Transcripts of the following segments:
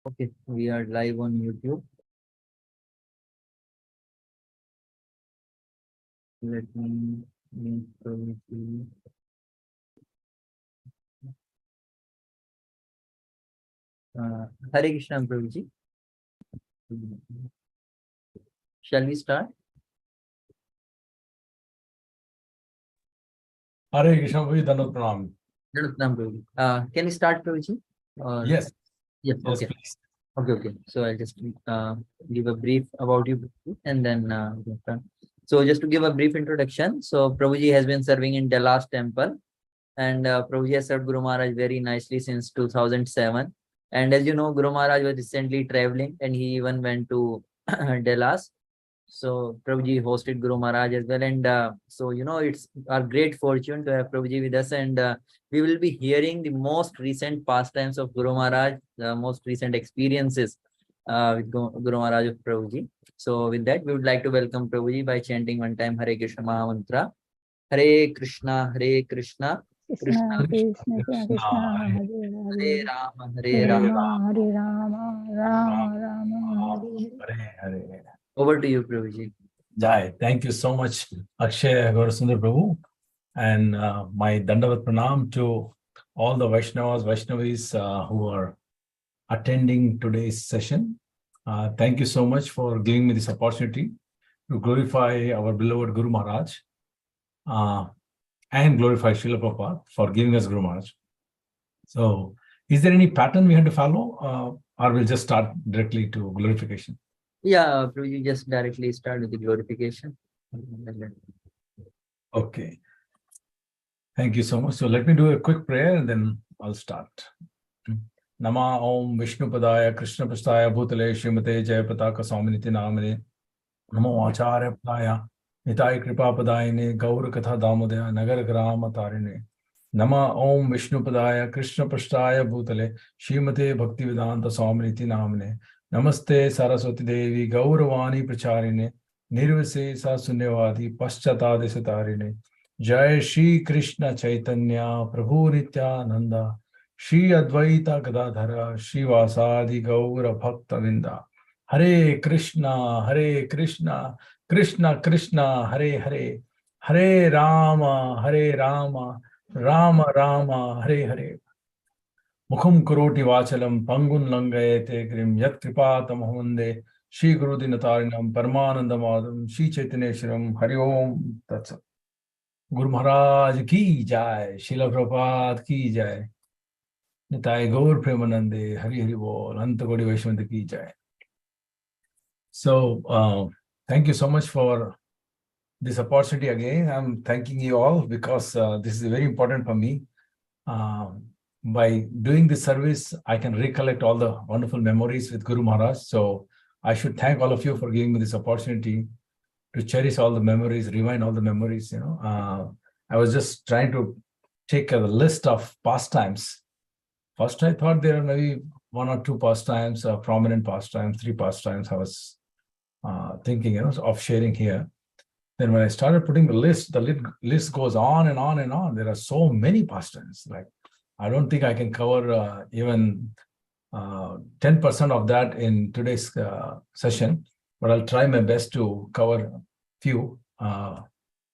Okay, we are live on YouTube. Let me introduce. Hare Krishna, Prabhuji. Shall we start? Hare Krishna, Prabhuji, Dandavat Pranam. Pranam, Prabhuji. Can we start, Prabhuji? Yes. Yes. Yes, Okay. please. Okay. So I'll just give a brief about you, and then we'll start. So just to give a brief introduction, so Prabhuji has been serving in Dallas Temple, and Prabhuji has served Guru Maharaj very nicely since 2007. And as you know, Guru Maharaj was recently traveling, and he even went to Dallas. So Prabhuji hosted Guru Maharaj as well. And so, it's our great fortune to have Prabhuji with us. And we will be hearing the most recent pastimes of Guru Maharaj, the most recent experiences with Guru Maharaj of Prabhuji. So with that, we would like to welcome Prabhuji by chanting one time Hare Krishna Maha Mantra. Hare Krishna, Hare Krishna, Krishna Krishna Krishna Krishna Hare Hare Hare Hare Rama, Hare Hare Rama. Rama Hare Rama Rama Rama Hare Hare. Hare. Over to you, Prabhuji. Jai. Thank you so much, Akshay Gaurasundar Prabhu. And my Dandavat Pranam to all the Vaishnavis who are attending today's session. Thank you so much for giving me this opportunity to glorify our beloved Guru Maharaj and glorify Srila Prabhupada for giving us Guru Maharaj. So, is there any pattern we have to follow, or we'll just start directly to glorification? Yeah, Prabhuji, just directly start with the glorification. Okay. Thank you so much. So let me do a quick prayer and then I'll start. Nama Om Vishnu Padaya Krishna Prasthaya Bhutale Srimate Jayapataka Swaminiti Namane Namo Acharya Padaya Nitai Kripa Padayane Gaur Katha Damodaya Nagar Grama Tarine Nama Om Vishnu Padaya Krishna Prasthaya Bhutale Srimate Bhaktivedanta Swaminiti Namane Namaste Saraswati Devi Gauravani Pracharine Nirvase Sa Sunyavadi Paschatadesa Tarine Jai Shri Krishna Chaitanya Prabhu Nityananda Shri Advaita Gadadhara Shri Vasadi Gaura Bhakta Vinda Hare Krishna Krishna Krishna Hare Hare Hare Rama Rama Rama Hare Hare Mukham Karoti Vachalam Pangun Langayate Grim Yat Kripatam Hunde Shri Guru Dinatarinam Paramanandamadam Shri Chaitaneshwaram Hari Om Tatsat Guru Maharaj ki jai, Srila Prabhupada ki jai, Nitai Gaur Premanande, Hari Hari Bol, Anta Gaudiya Vaishnava ki jai. So, thank you so much for this opportunity again. I'm thanking you all because this is very important for me. By doing this service, I can recollect all the wonderful memories with Guru Maharaj. So, I should thank all of you for giving me this opportunity to cherish all the memories, rewind all the memories, I was just trying to take a list of pastimes. First, I thought there are maybe one or two pastimes, prominent pastimes, three pastimes I was thinking, of sharing here. Then when I started putting the list list goes on and on and on. There are so many pastimes. Like, I don't think I can cover even 10% of that in today's session. But I'll try my best to cover a few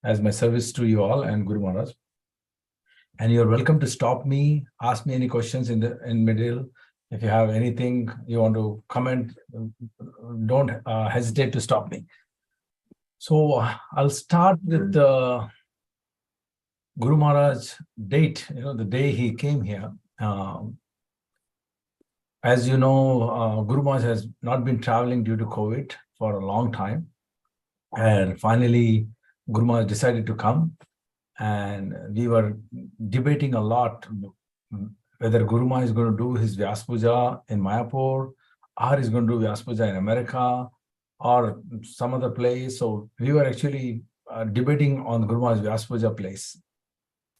as my service to you all and Guru Maharaj. And you're welcome to stop me, ask me any questions in middle. If you have anything you want to comment, don't hesitate to stop me. So I'll start with the Guru Maharaj date, the day he came here. As you know, Guru Maharaj has not been traveling due to COVID for a long time. And finally, Guru Maharaj decided to come. And we were debating a lot whether Guru Maharaj is going to do his Vyas Puja in Mayapur, or he's going to do Vyas Puja in America, or some other place. So we were actually debating on Guru Maharaj's Vyas Puja place.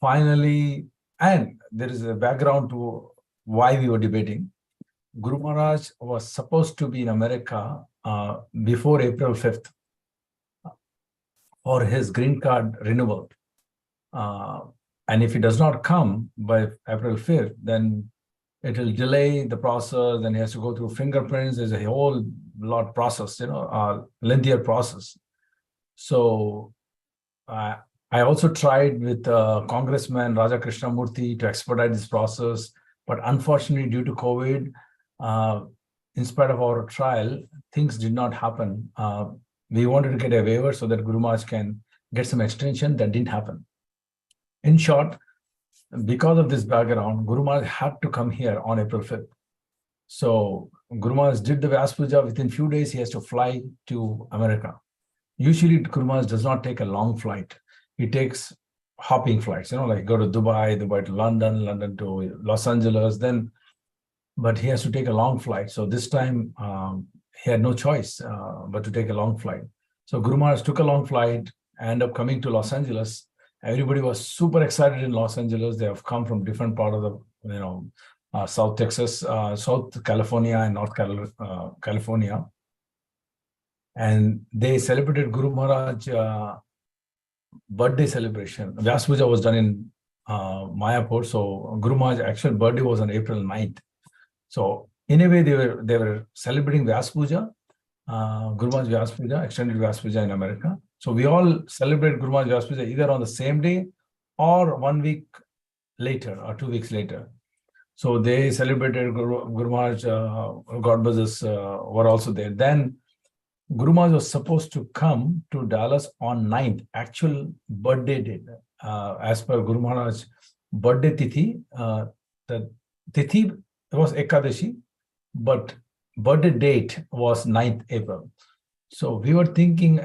Finally, and there is a background to why we were debating. Guru Maharaj was supposed to be in America before April 5th for his green card renewal. And if he does not come by April 5th, then it will delay the process, and he has to go through fingerprints. There's a whole lot process, lengthier process. So I also tried with Congressman Raja Krishnamurthy to expedite this process, but unfortunately, due to COVID, in spite of our trial, things did not happen. We wanted to get a waiver so that Guru Maharaj can get some extension. That didn't happen. In short, because of this background, Guru Maharaj had to come here on April 5th. So Guru Maharaj did the Vyas Puja. Within few days, he has to fly to America. Usually, Guru Maharaj does not take a long flight. He takes hopping flights, like go to Dubai to London, London to Los Angeles, but he has to take a long flight. So this time, he had no choice but to take a long flight. So Guru Maharaj took a long flight, ended up coming to Los Angeles. Everybody was super excited in Los Angeles. They have come from different part of the, South Texas, South California, and North California. And they celebrated Guru Maharaj birthday celebration. Vyas Puja was done in Mayapur. So Guru Maharaj's actual birthday was on April 9th. So in a way, they were celebrating Vyas Puja, Guru Maharaj Vyas Puja, extended Vyas Puja in America. So we all celebrate Guru Maharaj Vyas Puja either on the same day or 1 week later or 2 weeks later. So they celebrated Guru Maharaj, God bless, were also there. Then Guru Maharaj was supposed to come to Dallas on 9th, actual birthday date. As per Guru Maharaj's birthday tithi, the tithi was Ekadashi, but birthday date was 9th April. So we were thinking,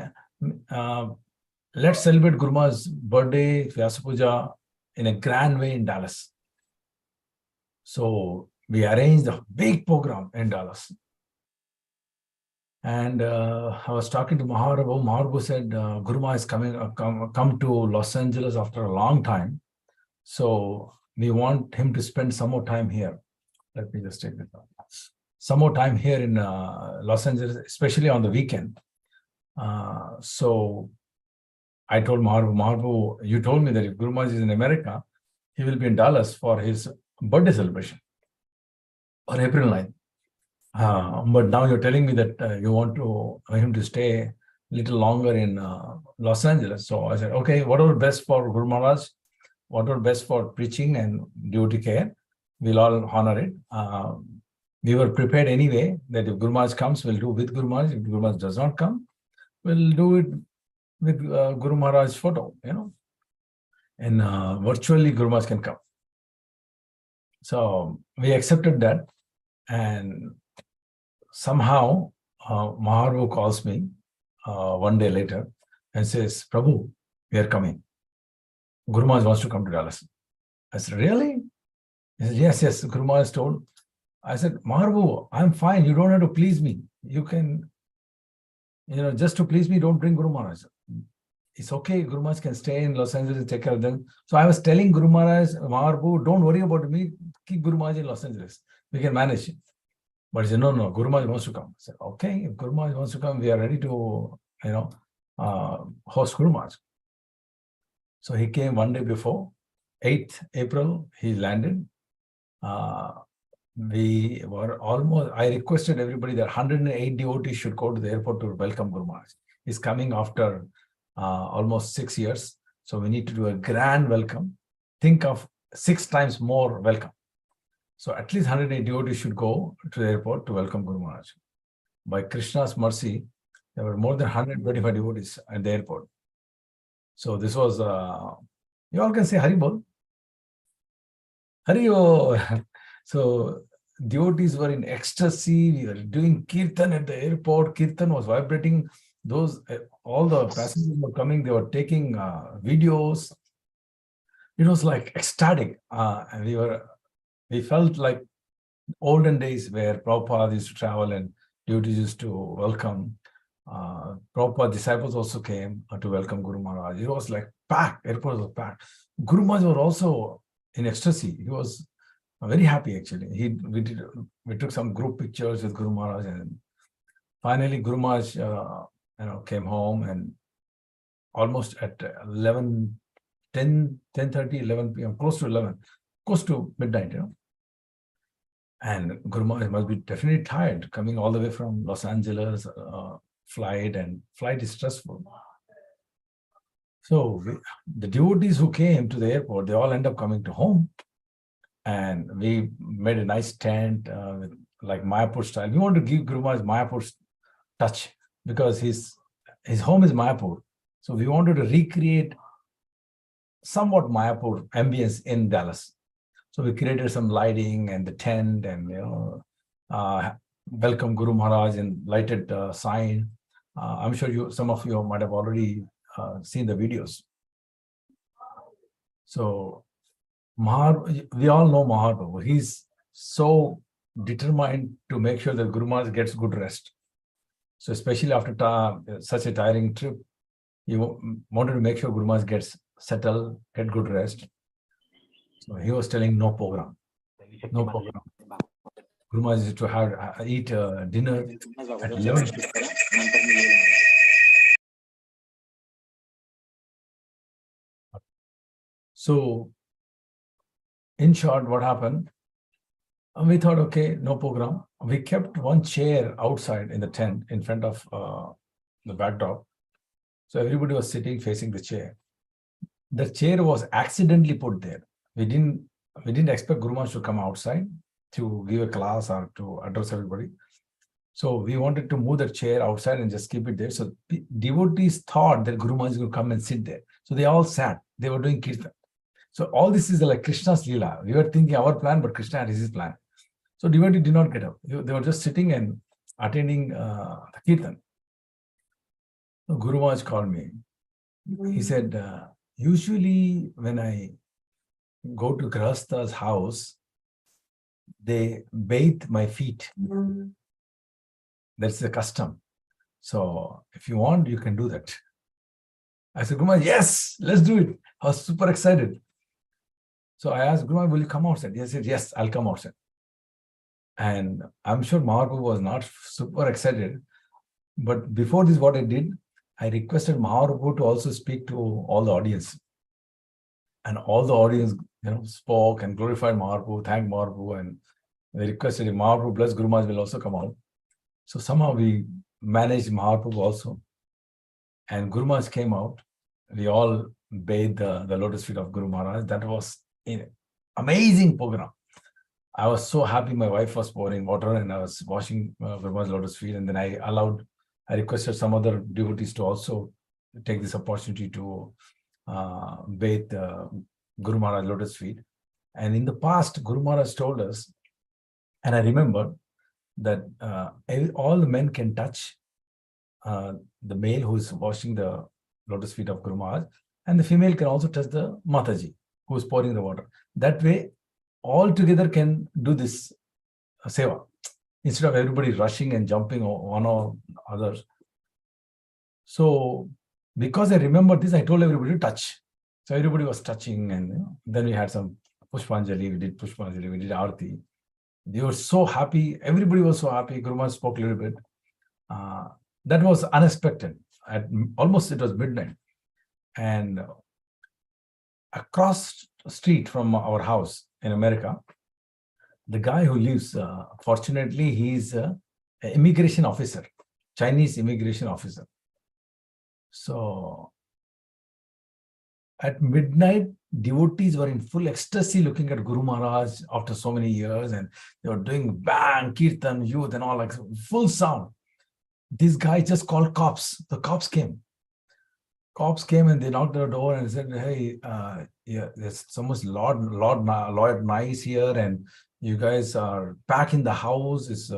let's celebrate Guru Maharaj's birthday, Vyasa Puja, in a grand way in Dallas. So we arranged a big program in Dallas. And I was talking to Maharaj. Maharaj said, Guru Maharaj is come to Los Angeles after a long time. So we want him to spend some more time here. Let me just take this out. Some more time here in Los Angeles, especially on the weekend. So I told Maharaj, you told me that if Guru Maharaj is in America, he will be in Dallas for his birthday celebration on April 9th. But now you're telling me that you want him to stay a little longer in Los Angeles. So I said, okay, whatever best for Guru Maharaj, whatever best for preaching and devotee care, we'll all honor it. We were prepared anyway that if Guru Maharaj comes, we'll do with Guru Maharaj. If Guru Maharaj does not come, we'll do it with Guru Maharaj's photo, and virtually Guru Maharaj can come. So we accepted that, and somehow Maharaj calls me one day later and says, Prabhu, we are coming. Guru Maharaj wants to come to Dallas. I said, really? He said, yes, Guru Maharaj told. I said, Maharaj, I'm fine. You don't have to please me. You can, just to please me, don't bring Guru Maharaj. It's okay. Guru Maharaj can stay in Los Angeles and take care of them. So I was telling Guru Maharaj, Maharaj, don't worry about me. Keep Guru Maharaj in Los Angeles. We can manage it. But he said, no, Guru Maharaj wants to come. I said, okay, if Guru Maharaj wants to come, we are ready to, host Guru Maharaj. So he came one day before, 8th April, he landed. We were almost, I requested everybody that 108 devotees should go to the airport to welcome Guru Maharaj. He's coming after almost 6 years. So we need to do a grand welcome. Think of 6 times more welcome. So at least 108 devotees should go to the airport to welcome Guru Maharaj. By Krishna's mercy, there were more than 125 devotees at the airport. So this was, you all can say Haribol. Haribo. So devotees were in ecstasy. We were doing kirtan at the airport. Kirtan was vibrating. All the passengers were coming. They were taking videos. It was like ecstatic. And we felt like olden days where Prabhupada used to travel and devotees used to welcome. Prabhupada disciples also came to welcome Guru Maharaj. It was like packed. Airport was packed. Guru Maharaj was also in ecstasy. He was very happy actually. We took some group pictures with Guru Maharaj, and finally Guru Maharaj came home, and almost at 10:30, 11 p.m., close to midnight, And Guru Maharaj must be definitely tired coming all the way from Los Angeles, flight is stressful. So the devotees who came to the airport, they all end up coming to home. And we made a nice tent with like Mayapur style. We want to give Guru Maharaj Mayapur touch because his home is Mayapur. So we wanted to recreate somewhat Mayapur ambience in Dallas. So we created some lighting and the tent and, welcome Guru Maharaj and lighted sign. I'm sure some of you might have already seen the videos. So we all know Maharaj. He's so determined to make sure that Guru Maharaj gets good rest. So especially after such a tiring trip, he wanted to make sure Guru Maharaj gets settled, get good rest. So he was telling no program. No program. Guru Maharaj is to eat dinner at 11. So in short, what happened? We thought, okay, no program. We kept one chair outside in the tent in front of the backdrop. So everybody was sitting facing the chair. The chair was accidentally put there. We didn't expect Guru Maharaj to come outside to give a class or to address everybody. So we wanted to move the chair outside and just keep it there. So devotees thought that Guru Maharaj would come and sit there. So they all sat. They were doing kirtan. So all this is like Krishna's Leela. We were thinking our plan, but Krishna had his plan. So devotees did not get up. They were just sitting and attending the kirtan. So Guru Maharaj called me. He said, usually when I go to Grahastha's house, they bathe my feet. That's the custom. So if you want, you can do that. I said, Guru Maharaj, yes, let's do it. I was super excited. So I asked, Guru Maharaj, will you come outside? He said, yes, I'll come outside. And I'm sure Mahaprabhu was not super excited. But before this, what I did, I requested Mahaprabhu to also speak to all the audience. And all the audience spoke and glorified Mahaprabhu, thanked Mahaprabhu, and they requested if Mahaprabhu bless Guru Maharaj will also come out. So somehow we managed Mahaprabhu also. And Guru Maharaj came out. We all bathed the lotus feet of Guru Maharaj. That was an amazing program. I was so happy. My wife was pouring water and I was washing Guru Maharaj's lotus feet. And then I requested some other devotees to also take this opportunity to bathe Guru Maharaj lotus feet. And in the past, Guru Maharaj told us, and I remember that all the men can touch the male who is washing the lotus feet of Guru Maharaj, and the female can also touch the Mataji who is pouring the water. That way, all together can do this seva instead of everybody rushing and jumping one or others. So because I remember this, I told everybody to touch. So everybody was touching, and then we had some Pushpanjali, we did Pushpanjali, we did Aarti. They were so happy. Everybody was so happy. Guru Maharaj spoke a little bit. That was unexpected. It was midnight. And across the street from our house in America, the guy who lives, fortunately, he's an immigration officer, Chinese immigration officer. So at midnight, devotees were in full ecstasy looking at Guru Maharaj after so many years, and they were doing bang, kirtan, youth, and all, like full sound. This guy just called cops. The cops came. Cops came and they knocked on the door and said, hey, there's so much Lord Nice here, and you guys are back in the house. It's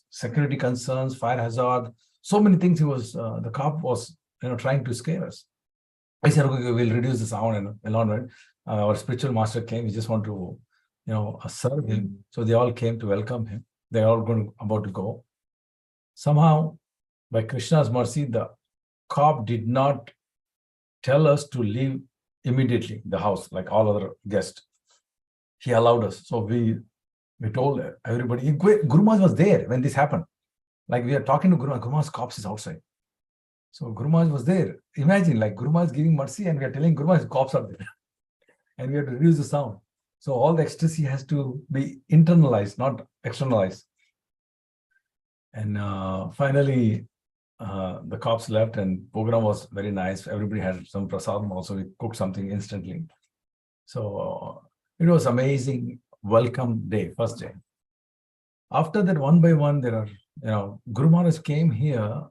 security concerns, fire hazard, so many things. The cop was trying to scare us. I said, okay, we'll reduce the sound and all right. Our spiritual master came. We just want to, serve him. So they all came to welcome him. They're all about to go. Somehow, by Krishna's mercy, the cop did not tell us to leave immediately the house like all other guests. He allowed us. So we told everybody. Guru Maharaj was there when this happened. Like we are talking to Guru Maharaj. Guru Maharaj's cops is outside. So Guru Maharaj was there. Imagine, like Guru Maharaj giving mercy and we are telling Guru Maharaj's cops are there. And we have to reduce the sound. So all the ecstasy has to be internalized, not externalized. And finally, the cops left and program was very nice. Everybody had some prasadam also. We cooked something instantly. So it was amazing welcome day, first day. After that, one by one, there are, Guru Maharaj came here.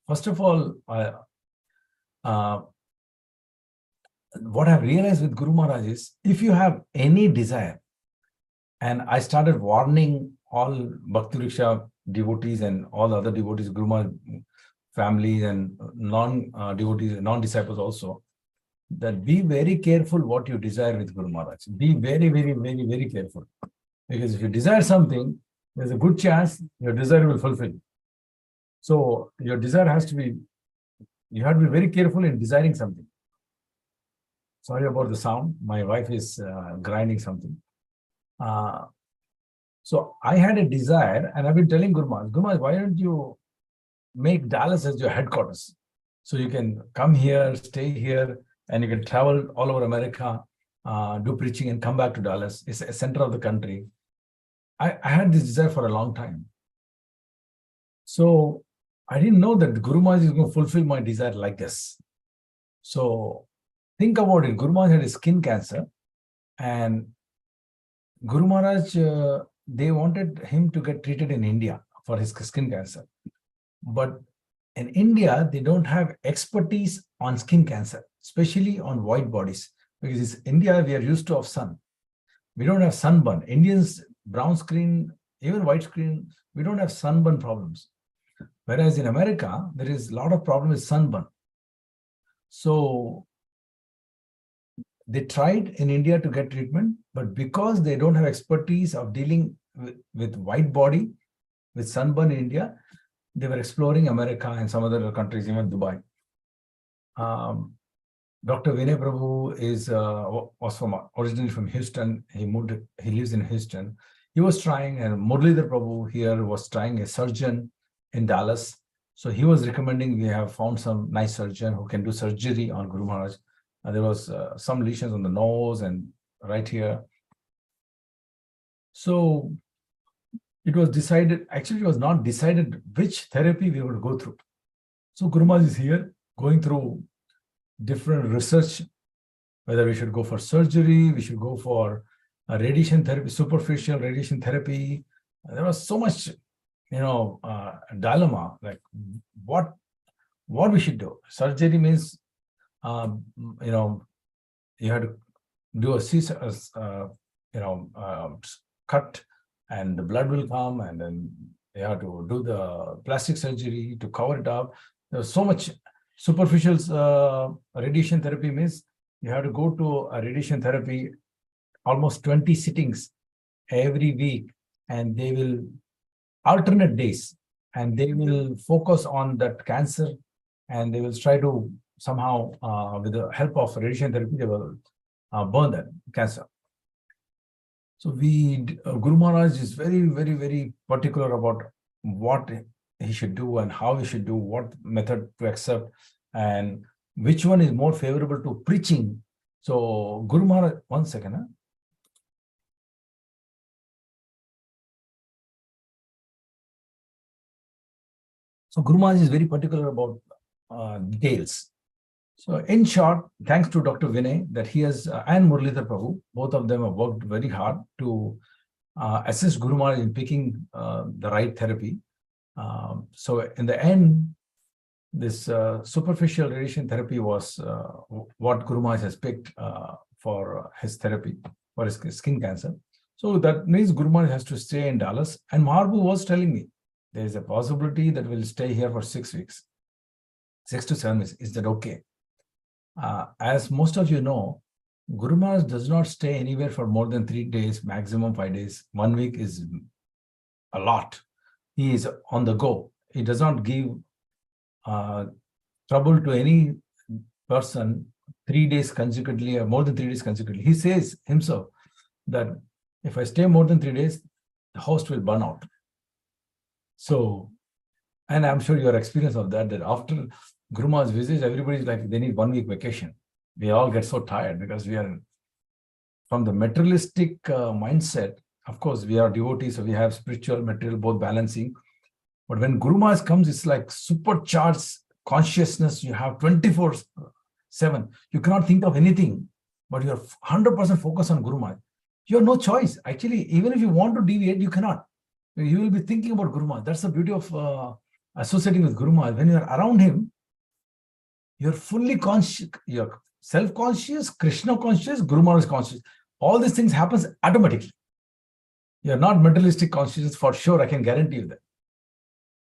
First of all, what I've realized with Guru Maharaj is, if you have any desire, and I started warning all Bhakti Vriksha devotees and all other devotees, Guru Maharaj families and non-devotees, non-disciples also, that be very careful what you desire with Guru Maharaj. Be very, very, very, very careful. Because if you desire something, there's a good chance your desire will fulfill. So your desire has to be, you have to be very careful in desiring something. Sorry about the sound. My wife is grinding something. So I had a desire, and I've been telling Guru Maharaj, why don't you make Dallas as your headquarters? So you can come here, stay here, and you can travel all over America, do preaching and come back to Dallas. It's a center of the country. I had this desire for a long time. So I didn't know that Guru Maharaj is going to fulfill my desire like this. So think about it. Guru Maharaj had a skin cancer, and Guru Maharaj, they wanted him to get treated in India for his skin cancer. But in India, they don't have expertise on skin cancer, especially on white bodies, because in India, we are used to of sun. We don't have sunburn. Indians, brown skin, even white skin, we don't have sunburn problems. Whereas in America, there is a lot of problem with sunburn. So they tried in India to get treatment, but because they don't have expertise of dealing with white body, with sunburn in India, they were exploring America and some other countries, even Dubai. Dr. Vinay Prabhu was originally from Houston. He lives in Houston. He was trying, and Muralidhar Prabhu here was trying, a surgeon in Dallas. So he was recommending, we have found some nice surgeon who can do surgery on Guru Maharaj. There was some lesions on the nose and right here. So it was decided, actually it was not decided which therapy we would go through. So Guru Maharaj is here going through different research, whether we should go for surgery, we should go for a radiation therapy, superficial radiation therapy. There was so much, dilemma, like what we should do. Surgery means, you had to do a cut, and the blood will come, and then you have to do the plastic surgery to cover it up. There's so much. Superficial radiation therapy means you have to go to a radiation therapy, almost 20 sittings every week, and they will alternate days, and they will focus on that cancer, and they will try to somehow, with the help of radiation therapy, they will burn that cancer. So Guru Maharaj is very, very, very particular about what he should do and how he should do, what method to accept, and which one is more favorable to preaching. So Guru Maharaj, one second. So Guru Maharaj is very particular about details. So in short, thanks to Dr. Vinay, that he has, and Muralidhar Prabhu, both of them have worked very hard to assist Guru Maharaj in picking the right therapy. So in the end, this superficial radiation therapy was what Guru Maharaj has picked for his therapy, for his skin cancer. So that means Guru Maharaj has to stay in Dallas. And Maharaj was telling me, there is a possibility that we'll stay here for 6 weeks, 6 to 7 weeks. Is that okay? As most of you know, Guru Maharaj does not stay anywhere for more than 3 days, maximum 5 days. 1 week is a lot. He is on the go. He does not give trouble to any person 3 days consecutively or more than 3 days consecutively. He says himself that if I stay more than 3 days, the host will burn out. So, and I'm sure your experience of that after Guru Maharaj's visits, everybody's like, they need 1 week vacation. We all get so tired because we are from the materialistic mindset, of course, we are devotees, so we have spiritual, material, both balancing. But when Guru Maharaj comes, it's like supercharged consciousness. You have 24/7. You cannot think of anything, but you are 100% focused on Guru Maharaj. You have no choice. Actually, even if you want to deviate, you cannot. You will be thinking about Guru Maharaj. That's the beauty of associating with Guru Maharaj. When you are around him, you're fully conscious, you're self-conscious, Krishna conscious, Guru Maharaj conscious. All these things happens automatically. You're not materialistic consciousness for sure, I can guarantee you that.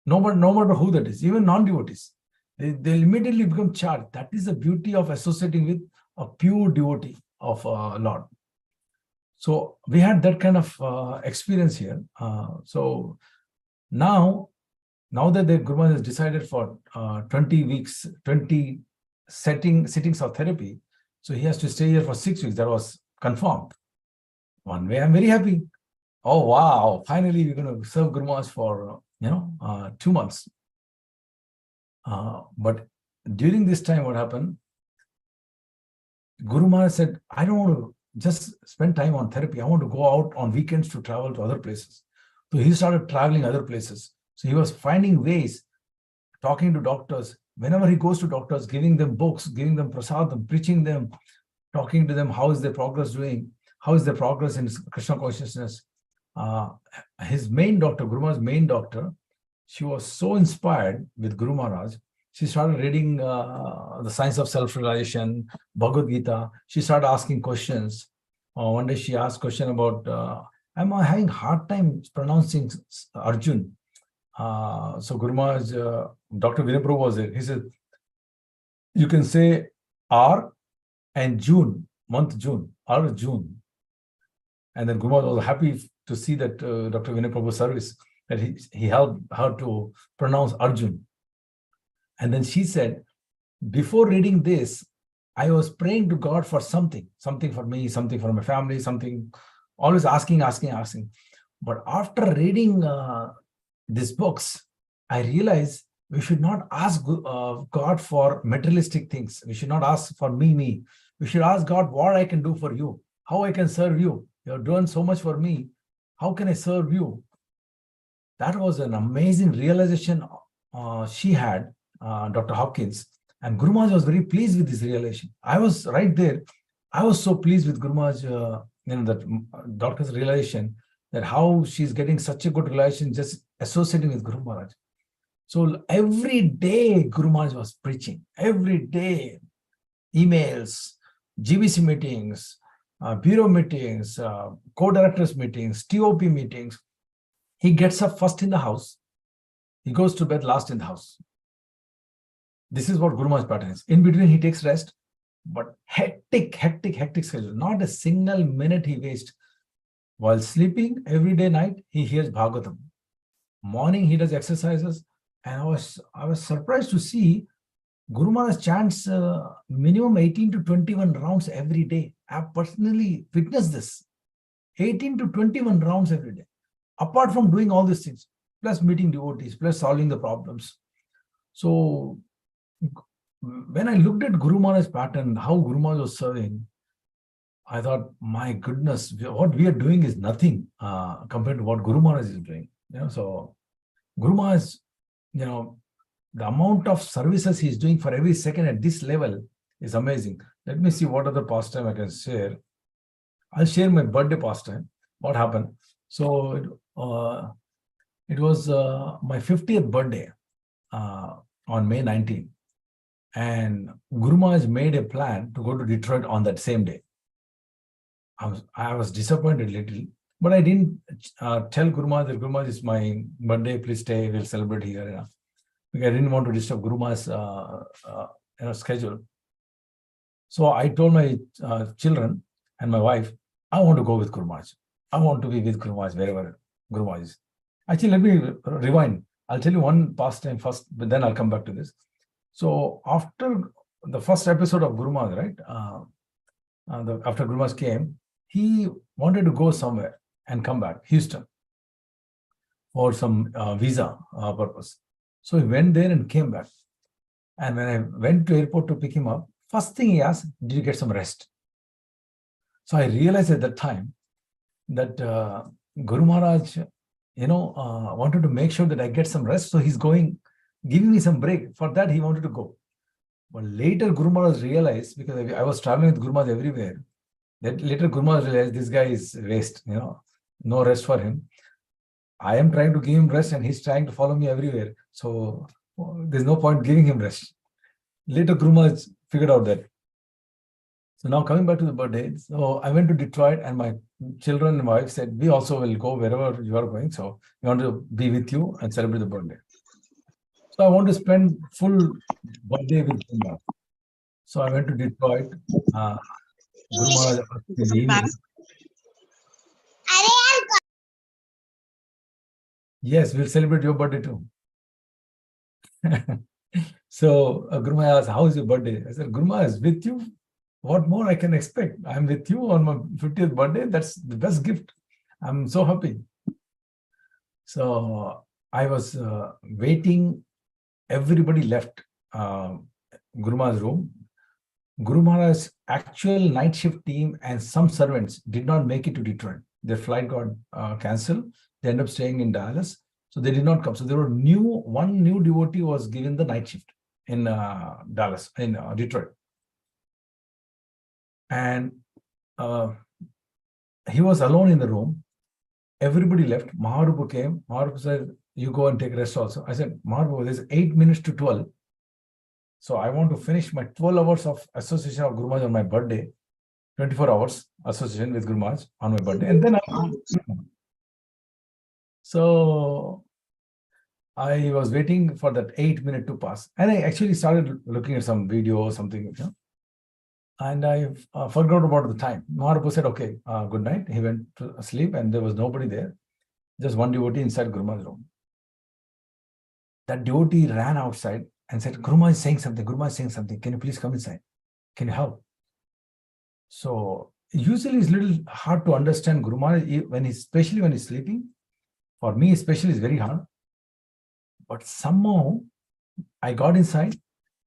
No matter who that is, even non-devotees, they'll immediately become charged. That is the beauty of associating with a pure devotee of Lord. So we had that kind of experience here. So now that the Guru Maharaj has decided for 20 weeks, 20 sittings of therapy, so he has to stay here for 6 weeks. That was confirmed. One way, I'm very happy. Oh wow! Finally, we're going to serve Guru Maharaj for 2 months. But during this time, what happened? Guru Maharaj said, "I don't want to just spend time on therapy. I want to go out on weekends to travel to other places." So he started traveling other places. So he was finding ways, talking to doctors. Whenever he goes to doctors, giving them books, giving them prasadam, preaching them, talking to them, how is their progress doing? How is their progress in Krishna consciousness? His main doctor, Guru Maharaj's main doctor, she was so inspired with Guru Maharaj. She started reading the Science of Self-Realization, Bhagavad Gita. She started asking questions. One day she asked a question about, am I having hard time pronouncing Arjun? So Guru Maharaj, Dr. Vinay Prabhu was there. He said, you can say R and June, month June, R June. And then Guru Maharaj was happy to see that Dr. Vinay Prabhu's service, that he helped her to pronounce Arjun. And then she said, before reading this, I was praying to God for something for me, something for my family, something, always asking. But after reading these books, I realized we should not ask God for materialistic things. We should not ask for me. We should ask God what I can do for you, how I can serve you. You have done so much for me. How can I serve you? That was an amazing realization she had, Dr. Hopkins. And Guru Maharaj was very pleased with this realization. I was right there. I was so pleased with Guru Maharaj, that doctor's realization, that how she's getting such a good relation just associating with Guru Maharaj. So every day Guru Maharaj was preaching. Every day, emails, GBC meetings, bureau meetings, co-directors meetings, TOP meetings. He gets up first in the house. He goes to bed last in the house. This is what Guru Maharaj pattern is. In between, he takes rest, but hectic schedule. Not a single minute he wastes. While sleeping, every day night, he hears Bhagavatam. Morning, he does exercises. And I was surprised to see Guru Maharaj chants minimum 18 to 21 rounds every day. I have personally witnessed this. 18 to 21 rounds every day. Apart from doing all these things, plus meeting devotees, plus solving the problems. So when I looked at Guru Maharaj's pattern, how Guru Maharaj was serving, I thought, my goodness, what we are doing is nothing compared to what Guru Maharaj is doing. So Guru Maharaj, the amount of services he's doing for every second at this level is amazing. Let me see what other pastime I can share. I'll share my birthday pastime. What happened? So it was my 50th birthday on May 19. And Guru Maharaj made a plan to go to Detroit on that same day. I was disappointed a little, but I didn't tell Guru Maharaj that Guru Maharaj is my birthday, please stay, we'll celebrate here. Because I didn't want to disturb Guru Maharaj's schedule. So I told my children and my wife, I want to go with Guru Maharaj. I want to be with Guru Maharaj wherever Guru Maharaj is. Actually, let me rewind. I'll tell you one pastime first, but then I'll come back to this. So after the first episode of Guru Maharaj, right? After Guru Maharaj came, he wanted to go somewhere and come back, Houston, for some visa purpose. So he went there and came back. And when I went to airport to pick him up, first thing he asked, did you get some rest? So I realized at that time that Guru Maharaj, wanted to make sure that I get some rest. So he's giving me some break. For that, he wanted to go. But later, Guru Maharaj realized, because I was traveling with Guru Maharaj everywhere, that later Guru Maharaj realized this guy is waste, no rest for him. I am trying to give him rest and he's trying to follow me everywhere. So there's no point giving him rest. Later, Guru Maharaj figured out that. So now coming back to the birthday, so I went to Detroit and my children and wife said, we also will go wherever you are going. So we want to be with you and celebrate the birthday. So I want to spend full birthday with Guru Maharaj. So I went to Detroit. Guru Maharaj asked in the evening. Yes, we'll celebrate your birthday too. So Guru Maharaj asked, how is your birthday? I said, Guru Maharaj is with you. What more I can expect? I'm with you on my 50th birthday. That's the best gift. I'm so happy. So I was waiting. Everybody left Guru Maharaj's room. Guru Maharaj's actual night shift team and some servants did not make it to Detroit. Their flight got cancelled. They ended up staying in Dallas. So they did not come. So there were one new devotee was given the night shift in Dallas, in Detroit. And he was alone in the room. Everybody left. Mahaprabhu came. Mahaprabhu said, you go and take rest also. I said, Mahaprabhu, there's 8 minutes to 12. So I want to finish my 12 hours of association of Guru Maharaj on my birthday, 24 hours association with Guru Maharaj on my birthday. And then so I was waiting for that 8 minute to pass. And I actually started looking at some video or something, and I forgot about the time. Mahaprabhu said, okay, good night. He went to sleep and there was nobody there. Just one devotee inside Guru Maharaj's room. That devotee ran outside and said, Guru Maharaj is saying something. Guru Maharaj is saying something. Can you please come inside? Can you help? So usually it's a little hard to understand Guru Maharaj, especially when he's sleeping. For me especially, it's very hard. But somehow I got inside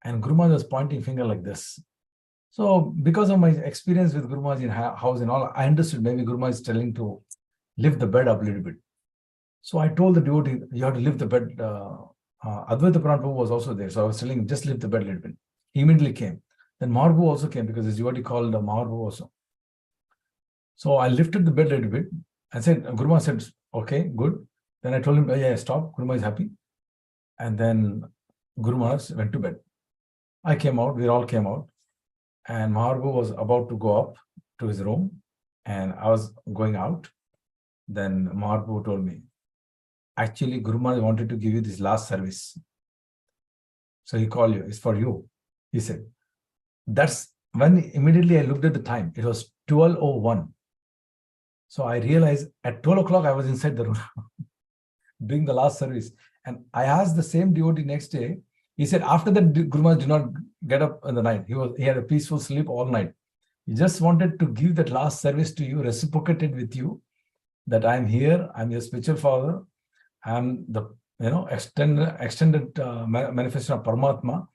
and Guru Maharaj was pointing finger like this. So because of my experience with Guru Maharaj in house and all, I understood maybe Guru Maharaj is telling to lift the bed up a little bit. So I told the devotee, you have to lift the bed. Advaita Prabhu was also there. So I was telling him, just lift the bed a little bit. He immediately came. Then Mahaprabhu also came because his devotee called Mahaprabhu also. So I lifted the bed a little bit and said, Guru Maharaj said, okay, good. Then I told him, yeah, stop. Guru Maharaj is happy. And then Guru Maharaj went to bed. I came out. We all came out. And Mahaprabhu was about to go up to his room. And I was going out. Then Mahaprabhu told me, actually, Guru Maharaj wanted to give you this last service. So he called you. It's for you. He said. That's when immediately I looked at the time. It was 12:01. So I realized at 12 o'clock, I was inside the room doing the last service. And I asked the same devotee next day. He said, after that, Guru Maharaj did not get up in the night. He had a peaceful sleep all night. He just wanted to give that last service to you, reciprocated with you, that I'm here, I'm your spiritual father, I'm the extended manifestation of Paramatma.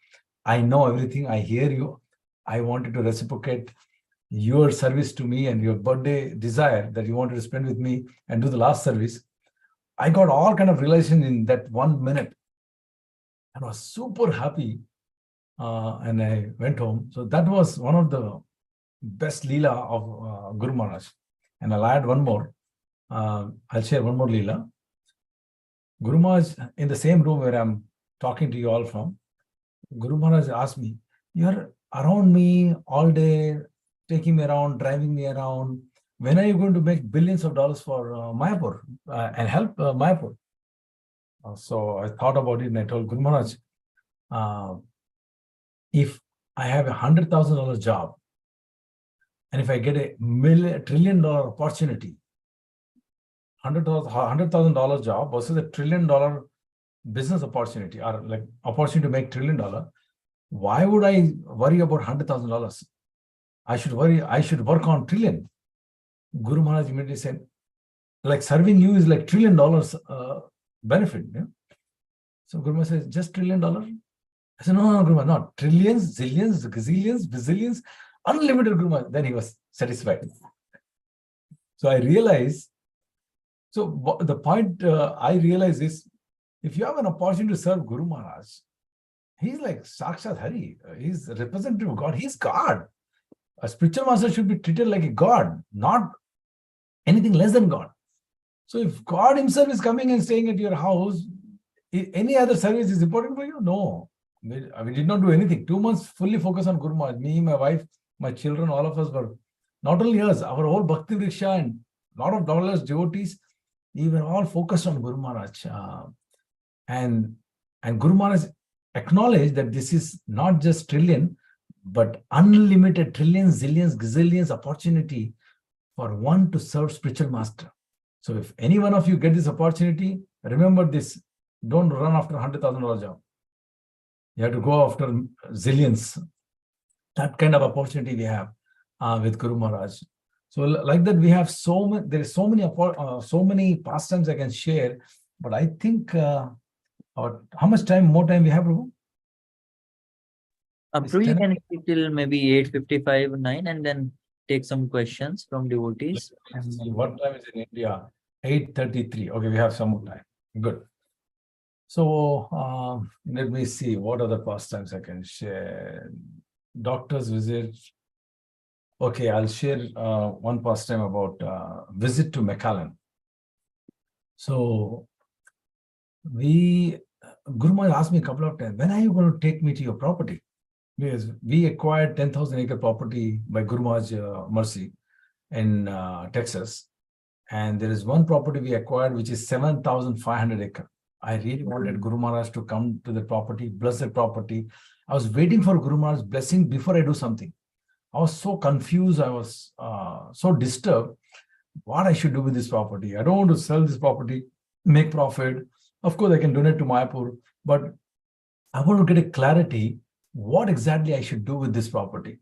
I know everything, I hear you. I wanted to reciprocate your service to me and your birthday desire that you wanted to spend with me and do the last service. I got all kind of realization in that 1 minute. I was super happy and I went home. So that was one of the best Leela of Guru Maharaj. And I'll add one more. I'll share one more Leela. Guru Maharaj, in the same room where I'm talking to you all from, Guru Maharaj asked me, you're around me all day, taking me around, driving me around. When are you going to make billions of dollars for Mayapur and help Mayapur? So I thought about it and I told Guru Maharaj, if I have $100,000 job and if I get $1 trillion opportunity, $100,000 job versus $1 trillion business opportunity or like opportunity to make $1 trillion, why would I worry about $100,000? I should work on trillion. Guru Maharaj immediately said, like serving you is like $1 trillion benefit. Yeah? So Guru Maharaj says, just $1 trillion? I said, no, Guru Maharaj, not trillions, zillions, gazillions, bazillions, unlimited Guru Maharaj. Then he was satisfied. So I realize, the point I realize is, if you have an opportunity to serve Guru Maharaj, he's like Sakshat Hari. He's a representative of God. He's God. A spiritual master should be treated like a God, not anything less than God. So if God himself is coming and staying at your house, any other service is important for you? No. We did not do anything. 2 months fully focused on Guru Maharaj. Me, my wife, my children, all of us were, not only us, our whole Bhakti Vriksha and a lot of dollars, devotees, we were all focused on Guru Maharaj. And Guru Maharaj acknowledged that this is not just trillion, but unlimited trillions, zillions, gazillions opportunity for one to serve spiritual master. So if any one of you get this opportunity, remember this, don't run after $100,000 job. You have to go after zillions. That kind of opportunity we have with Guru Maharaj. So like that, we have there is so many pastimes I can share, but I think, how much more time we have, Prabhu? Prabhu, you can speak till maybe 8:55, 9, and then take some questions from devotees. What time is in India? 8:33. Okay, we have some more time. Good. So let me see what other pastimes I can share. Doctor's visit. Okay, I'll share one pastime about visit to McAllen. So Guru Maharaj asked me a couple of times, when are you going to take me to your property? Because we acquired 10,000 acre property by Guru Maharaj mercy in Texas. And there is one property we acquired, which is 7,500 acre. I really wanted Guru Maharaj to come to the property, bless the property. I was waiting for Guru Maharaj's blessing before I do something. I was so confused. I was so disturbed what I should do with this property. I don't want to sell this property, make profit. Of course, I can donate to Mayapur, but I want to get a clarity what exactly I should do with this property.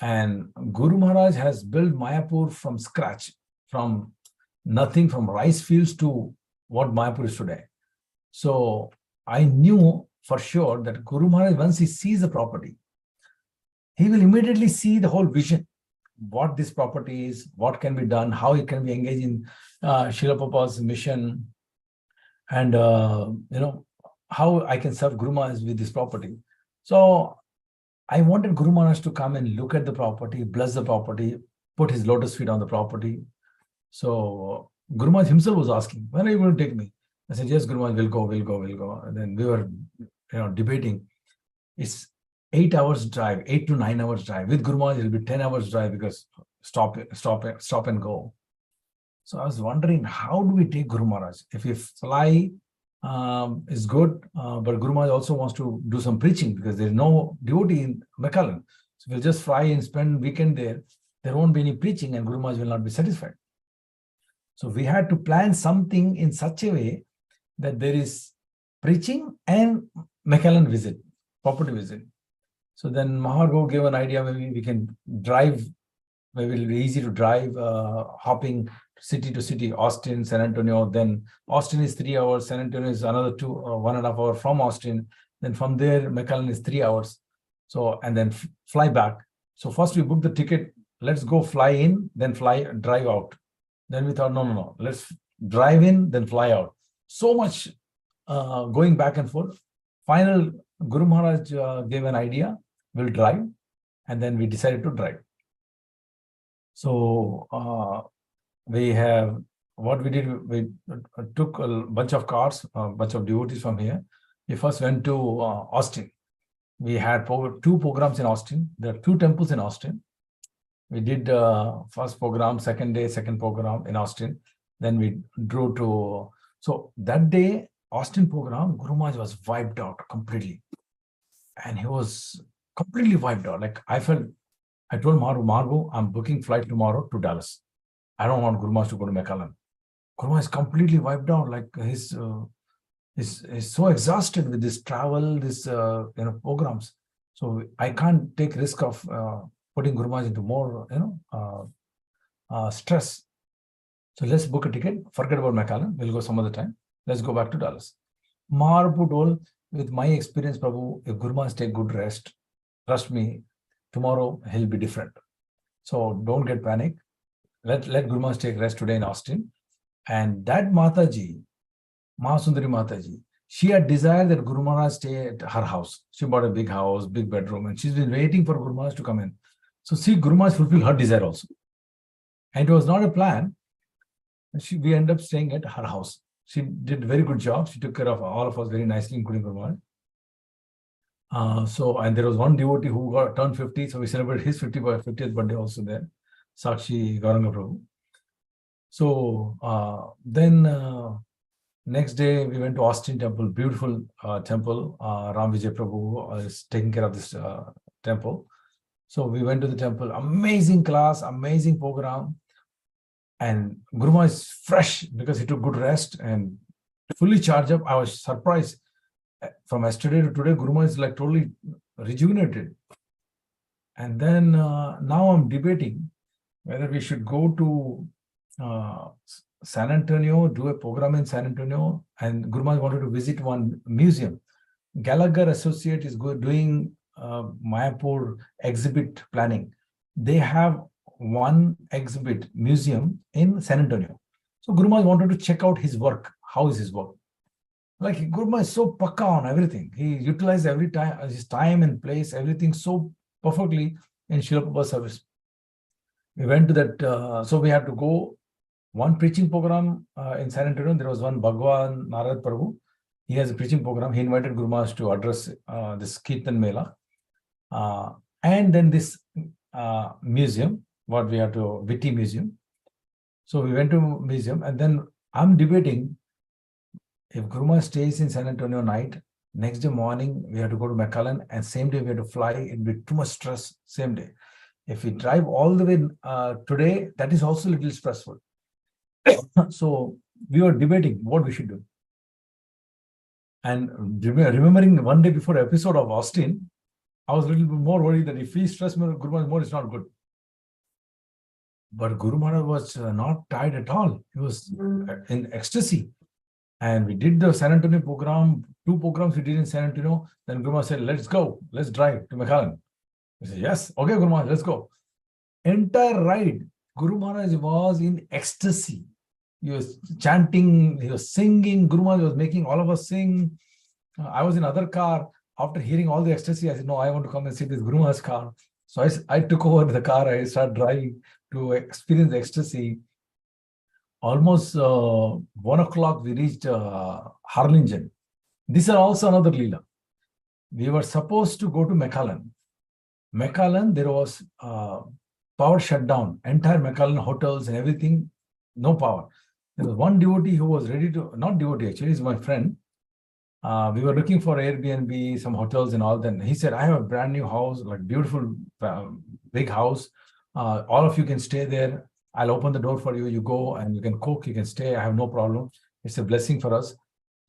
And Guru Maharaj has built Mayapur from scratch, from nothing, from rice fields to what Mayapur is today. So I knew for sure that Guru Maharaj, once he sees the property, he will immediately see the whole vision, what this property is, what can be done, how it can be engaged in Srila Prabhupada's mission, and how I can serve Guru Maharaj with this property. So I wanted Guru Maharaj to come and look at the property, bless the property, put his lotus feet on the property. So Guru Maharaj himself was asking, when are you going to take me? I said, yes, Guru Maharaj, we'll go. And then we were debating. It's 8 hours drive, 8 to 9 hours drive. With Guru Maharaj, it'll be 10 hours drive because stop and go. So I was wondering, how do we take Guru Maharaj? If we fly is good, but Guru Maharaj also wants to do some preaching because there's no devotee in McAllen. So we'll just fly and spend weekend there. There won't be any preaching and Guru Maharaj will not be satisfied. So we had to plan something in such a way that there is preaching and McAllen visit, property visit. So then Maharaj gave an idea, maybe we can drive, maybe it'll be easy to drive, hopping city to city, Austin, San Antonio. Then Austin is 3 hours, San Antonio is another 1.5 hours from Austin. Then from there, McAllen is 3 hours. So, and then fly back. So first we booked the ticket, let's go fly in, then drive out. Then we thought, no, let's drive in, then fly out. So much going back and forth. Final, Guru Maharaj gave an idea, we'll drive, and then we decided to drive. So we took a bunch of cars, a bunch of devotees from here. We first went to Austin. We had 2 programs in Austin. There are 2 temples in Austin. We did first program, second program in Austin. Then we drove to, so that day, Austin program, Guru Maharaj was wiped out completely. And he was completely wiped out. Like I told Margo, I'm booking flight tomorrow to Dallas. I don't want Guru Maharaj to go to McAllen. Guru Maharaj is completely wiped out. Like he's so exhausted with this travel, this programs. So I can't take risk of putting Guru Maharaj into more stress. So let's book a ticket. Forget about McAllen. We'll go some other time. Let's go back to Dallas. Maharaj told, with my experience, Prabhu, if Guru Maharaj take good rest, trust me, tomorrow he'll be different. So don't get panic. let Guru Maharaj take rest today in Austin. And that Mataji, Mahasundari Mataji, she had desired that Guru Maharaj stay at her house. She bought a big house, big bedroom, and she's been waiting for Guru Maharaj to come in. So see, Guru Maharaj fulfilled her desire also. And it was not a plan. We ended up staying at her house. She did a very good job. She took care of all of us very nicely, including Guru Maharaj. And there was one devotee who turned 50, so we celebrated his 50th birthday also there, Sakshi Gauranga Prabhu. So then next day we went to Austin Temple, beautiful temple. Ram Vijay Prabhu is taking care of this temple. So we went to the temple, amazing class, amazing program. And Guru Maharaj is fresh because he took good rest and fully charged up. I was surprised. From yesterday to today, Guru Maharaj is like totally rejuvenated. And then now I'm debating whether we should go to San Antonio, do a program in San Antonio. And Guru Maharaj wanted to visit one museum. Gallagher Associate is doing Mayapur exhibit planning. They have one exhibit museum in San Antonio. So Guru Maharaj wanted to check out his work. How is his work? Like Guru Maharaj is so pakka on everything. He utilized his time and place, everything so perfectly in Srila Prabhupada's service. We went to that, so we had to go one preaching program in San Antonio. There was one Bhagwan Narad Prabhu. He has a preaching program. He invited Guru Maharaj to address this Kirtan Mela. And then this museum, what we have to, Vitti Museum. So we went to museum, and then I'm debating if Guru Maharaj stays in San Antonio night, next day morning we have to go to McAllen, and same day we have to fly. It'd be too much stress, same day. If we drive all the way today, that is also a little stressful. So we were debating what we should do. And remembering one day before episode of Austin, I was a little bit more worried that if we stress Guru Maharaj more, it's not good. But Guru Maharaj was not tired at all. He was in ecstasy. And we did the San Antonio program, 2 programs we did in San Antonio. Then Guru Maharaj said, let's go, let's drive to McAllen. We said, yes, okay, Guru Maharaj, let's go. Entire ride, Guru Maharaj was in ecstasy. He was chanting, he was singing. Guru Maharaj was making all of us sing. I was in other car. After hearing all the ecstasy, I said, no, I want to come and sit with Guru Maharaj's car. So I took over the car. I started driving to experience the ecstasy. Almost 1 o'clock, we reached Harlingen. This is also another Leela. We were supposed to go to McAllen. McAllen, there was power shutdown. Entire McAllen hotels and everything, no power. There was one devotee who was ready to, not devotee actually, he's my friend. We were looking for Airbnb, some hotels and all. Then he said, I have a brand new house, like beautiful, big house. All of you can stay there. I'll open the door for you. You go and you can cook, you can stay. I have no problem. It's a blessing for us.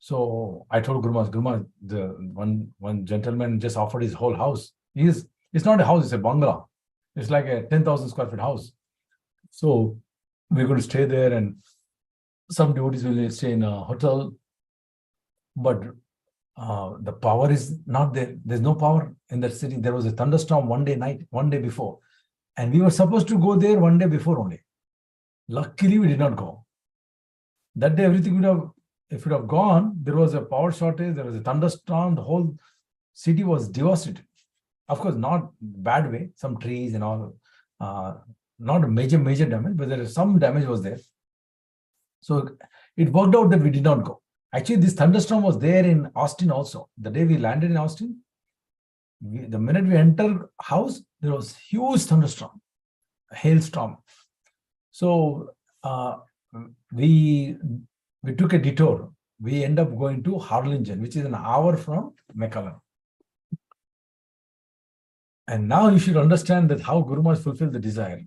So I told Guru Maharaj, the one gentleman just offered his whole house. It's not a house, it's a bungalow. It's like a 10,000 square feet house. So we're going to stay there, and some devotees will stay in a hotel. But the power is not there. There's no power in that city. There was a thunderstorm one day before. And we were supposed to go there one day before only. Luckily, we did not go. That day, everything would have, if it would have gone, there was a power shortage, there was a thunderstorm, the whole city was devastated. Of course, not bad way, some trees and all, not a major damage, but there is some damage was there. So it worked out that we did not go. Actually, this thunderstorm was there in Austin also. The day we landed in Austin, the minute we entered house, there was huge thunderstorm, a hailstorm. So we took a detour. We end up going to Harlingen, which is an hour from McAllen. And now you should understand that how Guru Maharaj fulfilled the desire.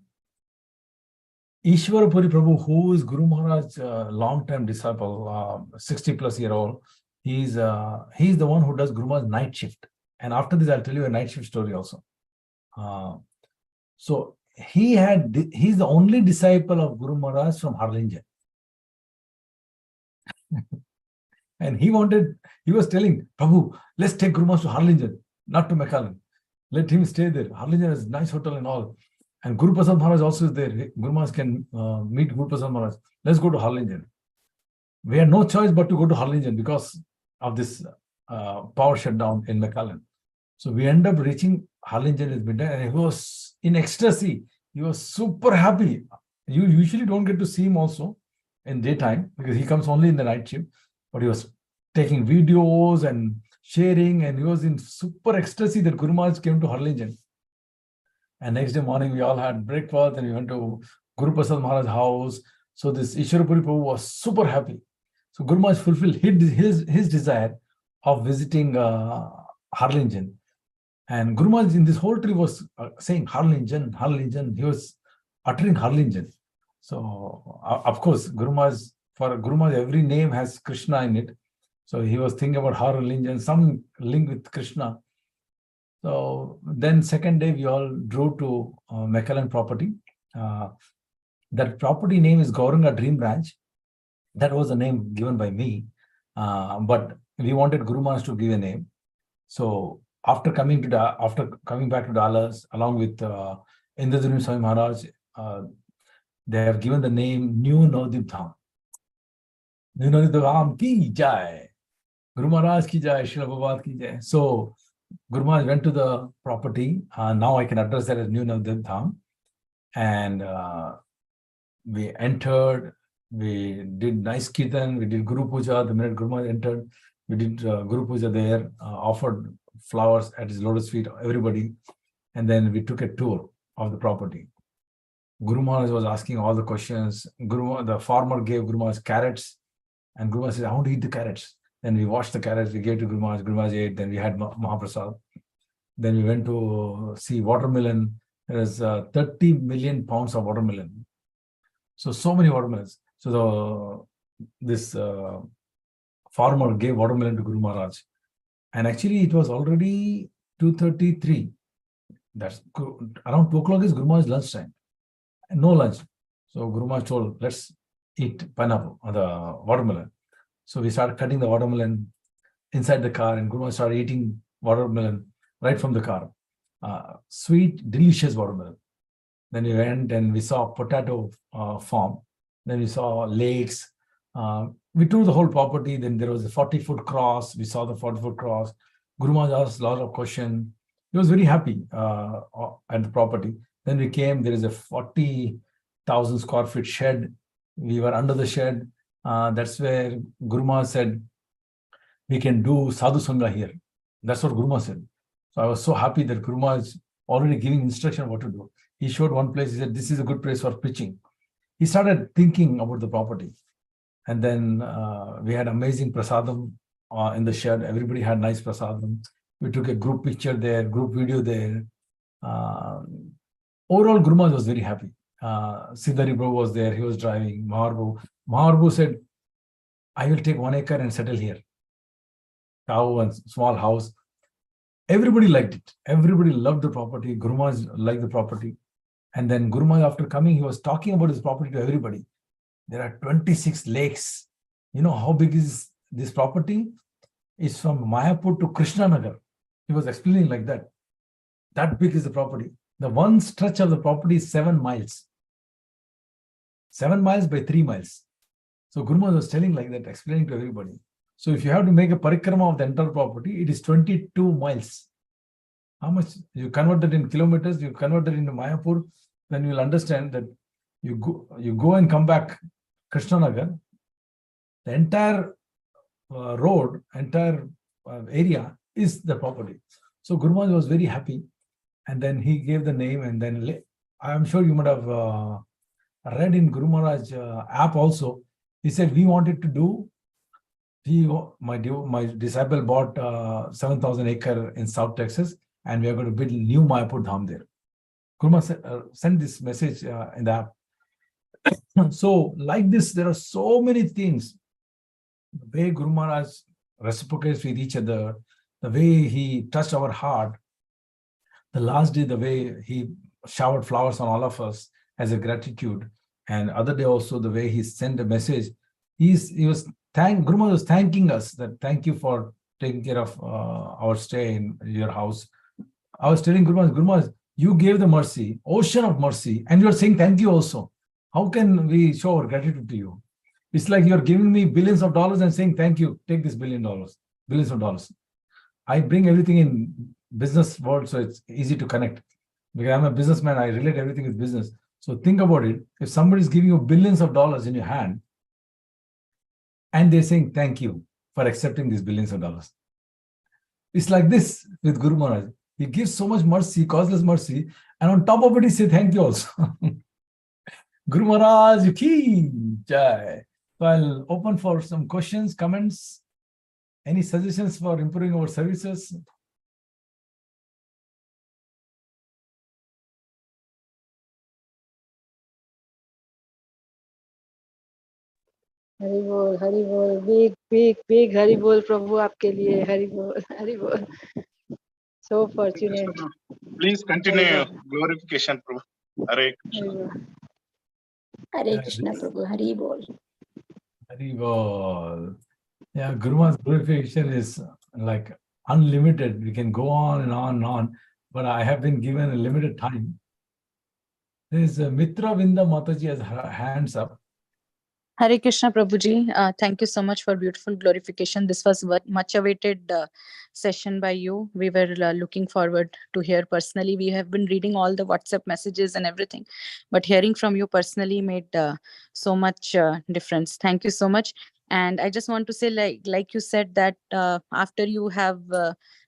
Ishwara Puri Prabhu, who is Guru Maharaj's long-time disciple, 60-plus-year-old, he's the one who does Guru Maharaj's night shift. And after this, I'll tell you a night shift story also. So he's the only disciple of Guru Maharaj from Harlingen. And he was telling, Prabhu, let's take Guru Maharaj to Harlingen, not to McAllen. Let him stay there. Harlingen is a nice hotel and all. And Guru Prasad Maharaj also is there. Guru Maharaj can meet Guru Prasad Maharaj. Let's go to Harlingen. We had no choice but to go to Harlingen because of this power shutdown in McAllen. So we end up reaching Harlingen at midnight, and he was in ecstasy. He was super happy. You usually don't get to see him also in daytime because he comes only in the night shift. But he was taking videos and sharing, and he was in super ecstasy that Guru Maharaj came to Harlingen. And next day morning, we all had breakfast and we went to Guru Prasad Maharaj's house. So this Ishwarapuri Prabhu was super happy. So Guru Maharaj fulfilled his desire of visiting Harlingen. And Guru Maharaj in this whole trip was saying Harlingen, Harlingen. He was uttering Harlingen. So of course, for Guru Maharaj, every name has Krishna in it. So he was thinking about Harlingen, some link with Krishna. So then second day, we all drove to McAllen property. That property name is Gauranga Dream Ranch. That was the name given by me. But we wanted Guru Maharaj to give a name. So after coming back to Dallas, along with Indradurni Swami Maharaj, they have given the name New Navadip Dham. New Navadip Dham ki jai. Guru Maharaj ki jai, Srila Prabhupada ki jai. So Guru Maharaj went to the property. Now I can address that as New Navadip Dham. And we entered, we did nice kirtan, we did Guru Puja. The minute Guru Maharaj entered, we did Guru Puja there, offered flowers at his lotus feet, everybody. And then we took a tour of the property. Guru Maharaj was asking all the questions. The farmer gave Guru Maharaj carrots. And Guru Maharaj said, I want to eat the carrots. Then we washed the carrots, we gave to Guru Maharaj ate, then we had Mahaprasad. Then we went to see watermelon. There is 30 million pounds of watermelon. So many watermelons. So this farmer gave watermelon to Guru Maharaj. And actually it was already 2:33. That's around 2 o'clock is Guru Maharaj's lunchtime. And no lunch. So Guru Maharaj told, let's eat pineapple, or the watermelon. So we started cutting the watermelon inside the car, and Guru Maharaj started eating watermelon right from the car. Sweet, delicious watermelon. Then we went and we saw potato farm. Then we saw lakes. We toured the whole property. Then there was a 40-foot cross. We saw the 40-foot cross. Guru Maharaj asked a lot of questions. He was very happy at the property. Then we came. There is a 40,000 square feet shed. We were under the shed. That's where Guru Maharaj said, we can do Sadhu Sangha here. That's what Guru Maharaj said. So I was so happy that Guru Maharaj already giving instruction what to do. He showed one place. He said, this is a good place for preaching. He started thinking about the property. And then we had amazing prasadam in the shed. Everybody had nice prasadam. We took a group picture there, group video there. Overall, Guru Maharaj was very happy. Siddhari Prabhu was there. He was driving. Maharaj said, I will take 1 acre and settle here. Cow and small house. Everybody liked it. Everybody loved the property. Guru Maharaj liked the property. And then Guru Maharaj, after coming, he was talking about his property to everybody. There are 26 lakes. You know how big is this property? It's from Mayapur to Krishnanagar. He was explaining like that. That big is the property. The one stretch of the property is 7 miles. 7 miles by 3 miles. So Guru Maharaj was telling like that, explaining to everybody. So if you have to make a parikrama of the entire property, it is 22 miles. How much? You convert that in kilometers, you convert that into Mayapur, then you will understand that you go and come back Krishnanagar. The entire road, entire area is the property. So Guru Maharaj was very happy. And then he gave the name, and then I am sure you might have read in Guru Maharaj app also. He said, we wanted to do, my disciple bought 7,000 acre in South Texas, and we are going to build new Mayapur Dham there. Guru Maharaj sent this message in the app. So like this, there are so many things. The way Guru Maharaj reciprocates with each other, the way he touched our heart, the last day, the way he showered flowers on all of us as a gratitude, and other day also the way he sent a message, Guru Maharaj was thanking us that thank you for taking care of our stay in your house. I was telling Guru Maharaj, You gave the mercy, ocean of mercy, and you're saying thank you also. How can we show our gratitude to you? It's like you're giving me billions of dollars and saying thank you, take this billions of dollars. I bring everything in business world, so it's easy to connect. Because I'm a businessman, I relate everything with business. So think about it. If somebody is giving you billions of dollars in your hand, and they're saying thank you for accepting these billions of dollars. It's like this with Guru Maharaj. He gives so much mercy, causeless mercy, and on top of it, he says thank you also. Guru Maharaj ki jai. So I'll open for some questions, comments, any suggestions for improving our services. Hari बोल big Hari बोल प्रभु आपके लिए हरि बोल so fortunate. Please continue glorification, Prabhu. Hare Krishna. हरे कृष्णा प्रभु हरि बोल. Hari Bol. Yeah, Guru Maharaj's glorification is like unlimited. We can go on and on and on, but I have been given a limited time. There's Mitra Vinda Mataji has her hands up. Hare Krishna Prabhuji, thank you so much for beautiful glorification. This was much awaited session by you. We were looking forward to hear personally. We have been reading all the WhatsApp messages and everything, but hearing from you personally made so much difference. Thank you so much. And I just want to say, like you said, that after you have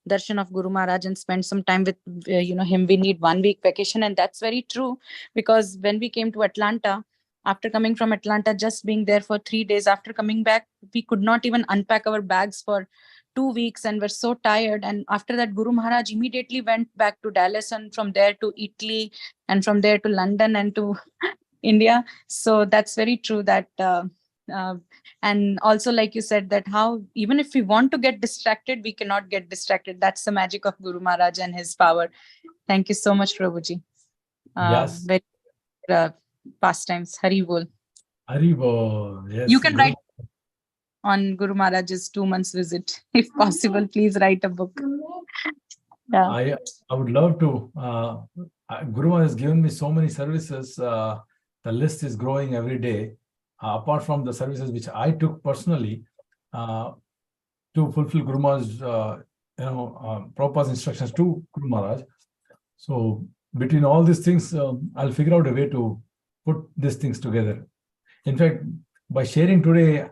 darshan of Guru Maharaj and spend some time with him, we need 1 week vacation, and that's very true. Because when we came to Atlanta, after coming from Atlanta, just being there for 3 days, after coming back, we could not even unpack our bags for 2 weeks and were so tired. And after that, Guru Maharaj immediately went back to Dallas, and from there to Italy, and from there to London and to India. So that's very true that, and also like you said, that how even if we want to get distracted, we cannot get distracted. That's the magic of Guru Maharaj and his power. Thank you so much, Prabhuji. Yes. Very, pastimes. Hari Bol. Hari Bol. Yes. You can write on Guru Maharaj's 2 months visit. If possible, please write a book. Yeah. I would love to. Guru Maharaj has given me so many services. The list is growing every day. Apart from the services which I took personally to fulfill Guru Maharaj's, Prabhupada's instructions to Guru Maharaj. So between all these things, I'll figure out a way to put these things together. In fact, by sharing today,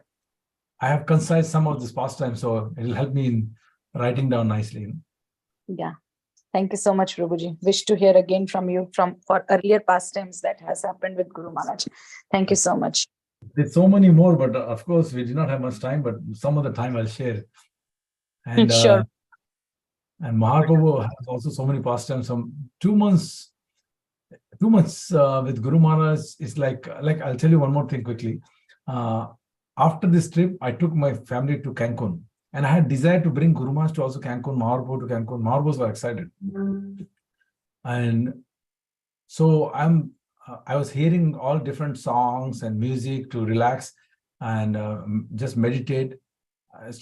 I have concised some of this pastime, so it will help me in writing down nicely. Yeah. Thank you so much, Prabhuji. Wish to hear again from you for earlier pastimes that has happened with Guru Maharaj. Thank you so much. There's so many more, but of course, we did not have much time, but some of the time I'll share. And, sure. And Mahaprabhu has also so many pastimes. Some 2 months with Guru Maharaj is like I'll tell you one more thing quickly. After this trip, I took my family to Cancun, and I had desired to bring Guru Maharaj to also Cancun, Mahaprabhu to Cancun. Mahaprabhus were excited. And so I was hearing all different songs and music to relax and just meditate.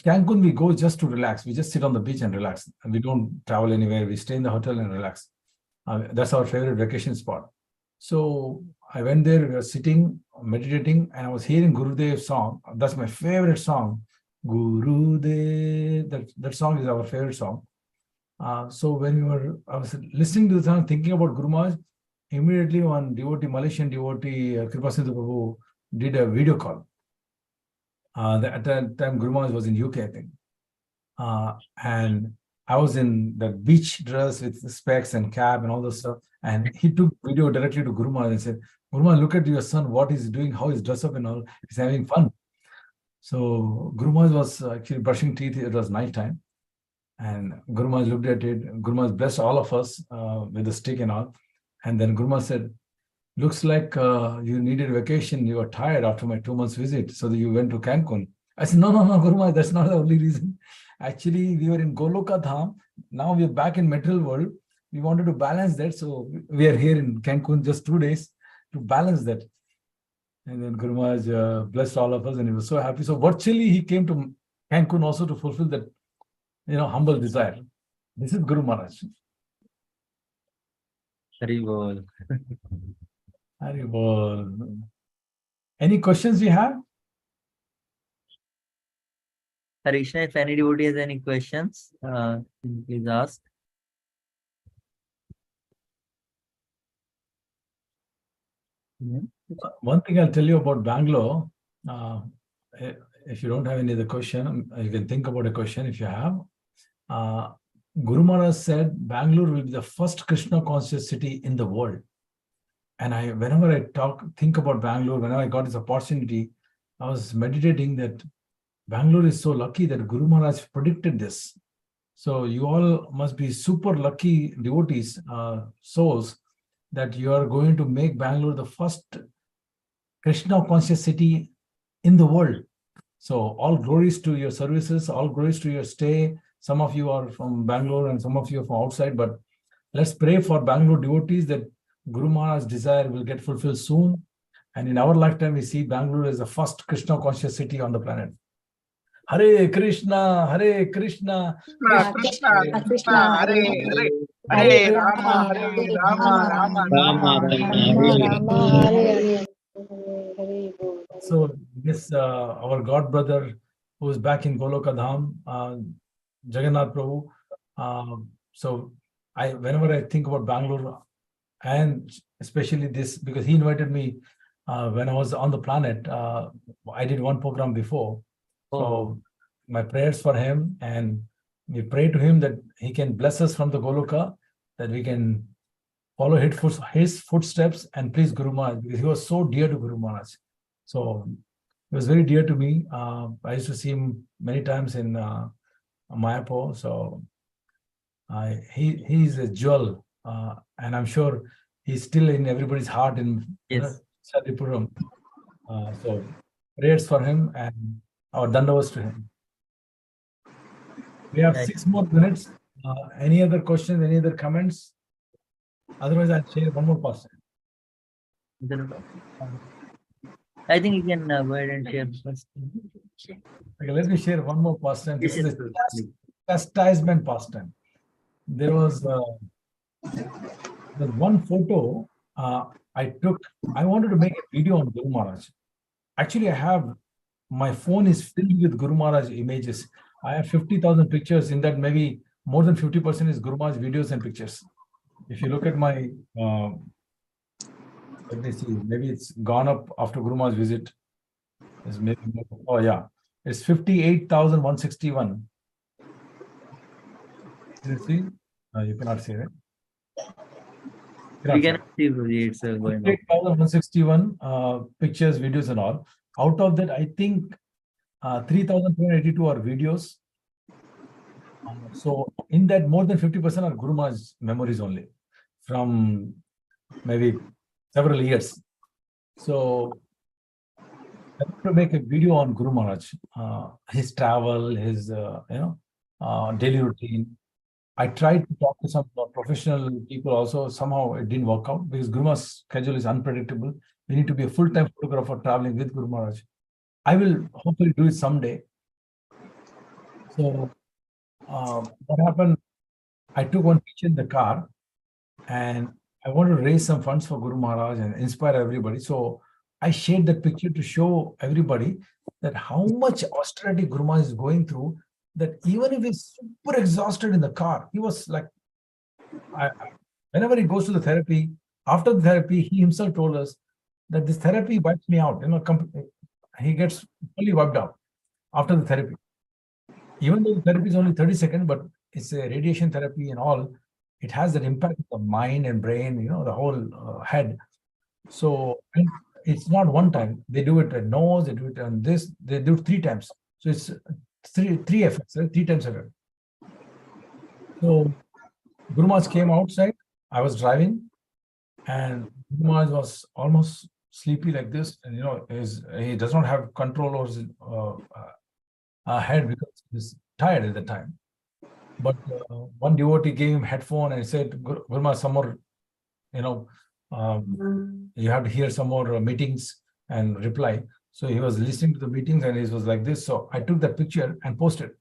Cancun, we go just to relax. We just sit on the beach and relax. And we don't travel anywhere. We stay in the hotel and relax. That's our favorite vacation spot. So I went there, we were sitting, meditating, and I was hearing Gurudev's song. That's my favorite song. Gurudev, that song is our favorite song. So when I was listening to the song, thinking about Guru Maharaj, immediately one devotee, Malaysian devotee, Kripasindhu Prabhu, did a video call. At that time, Guru Maharaj was in UK, I think. And I was in the beach dress with the specs and cap and all this stuff. And he took video directly to Guru Maharaj and said, Guru Maharaj, look at your son, what he's doing, how he's dressed up and all. He's having fun. So Guru Maharaj was actually brushing teeth. It was night time. And Guru Maharaj looked at it. Guru Maharaj blessed all of us with the stick and all. And then Guru Maharaj said, looks like you needed vacation. You were tired after my 2 months visit. So that you went to Cancun. I said, no, Guru Maharaj, that's not the only reason. Actually, we were in Goloka Dham. Now we are back in material world. We wanted to balance that. So we are here in Cancun just 2 days to balance that. And then Guru Maharaj blessed all of us and he was so happy. So virtually he came to Cancun also to fulfill that, humble desire. This is Guru Maharaj. Hari Bol. Hari Bol. Any questions you have? Hare Krishna, if any devotee has any questions, please ask. One thing I'll tell you about Bangalore, if you don't have any other question, you can think about a question if you have. Guru Maharaj said Bangalore will be the first Krishna conscious city in the world. And whenever I think about Bangalore, whenever I got this opportunity, I was meditating that Bangalore is so lucky that Guru Maharaj predicted this. So you all must be super lucky devotees, souls, that you are going to make Bangalore the first Krishna conscious city in the world. So all glories to your services, all glories to your stay. Some of you are from Bangalore and some of you are from outside, but let's pray for Bangalore devotees that Guru Maharaj's desire will get fulfilled soon. And in our lifetime, we see Bangalore as the first Krishna conscious city on the planet. Hare Krishna, Hare Krishna, Krishna, Krishna, Krishna, Hare Hare, Hare Rama, Hare Rama, Rama, Rama. So this our god brother who is back in Goloka Dham, Jagannath Prabhu. So whenever I think about Bangalore, and especially this, because he invited me when I was on the planet, I did one program before. So my prayers for him, and we pray to him that he can bless us from the Goloka, that we can follow his footsteps and please Guru Maharaj, because he was so dear to Guru Maharaj. So he was very dear to me. I used to see him many times in Mayapur. So he's a jewel, and I'm sure he's still in everybody's heart in Seshadripuram. So prayers for him and our dandavas to him. We have 6 more minutes. Any other questions, any other comments? Otherwise, I'll share one more pastime. I think you can go ahead and share first. Okay, let me share one more pastime. This is a chastisement pastime. There was one photo I took. I wanted to make a video on Guru Maharaj. Actually, my phone is filled with Guru Maharaj images. I have 50,000 pictures. In that, maybe more than 50% is Guru Maharaj videos and pictures. If you look at my, let me see, maybe it's gone up after Guru Maharaj's visit. It's maybe, oh yeah, it's 58,161. Can you see? You cannot see it. We cannot see it's going on. 58,161 pictures, videos, and all. Out of that, I think 3,282 are videos. So in that, more than 50% are Guru Maharaj's memories only from maybe several years. So I want to make a video on Guru Maharaj, his travel, his daily routine. I tried to talk to some professional people also. Somehow it didn't work out because Guru Maharaj's schedule is unpredictable. We need to be a full-time photographer traveling with Guru Maharaj. I will hopefully do it someday. So what happened, I took one picture in the car and I wanted to raise some funds for Guru Maharaj and inspire everybody. So I shared that picture to show everybody that how much austerity Guru Maharaj is going through, that even if he's super exhausted in the car, he was like, whenever he goes to the therapy, after the therapy, he himself told us that this therapy wipes me out. He gets fully wiped out after the therapy. Even though the therapy is only 30 seconds, but it's a radiation therapy and all, it has that impact on the mind and brain, the whole head. So it's not one time. They do it at nose, they do it on this, they do it 3 times. So it's three effects, right? 3 times effect. So Guru Maharaj came outside. I was driving, and Guru Maharaj was almost sleepy like this, and he does not have control over his head because he's tired at the time. But one devotee gave him headphone and said, Guru Maharaj, some more, you have to hear some more meetings and reply. So he was listening to the meetings and he was like this. So I took that picture and posted.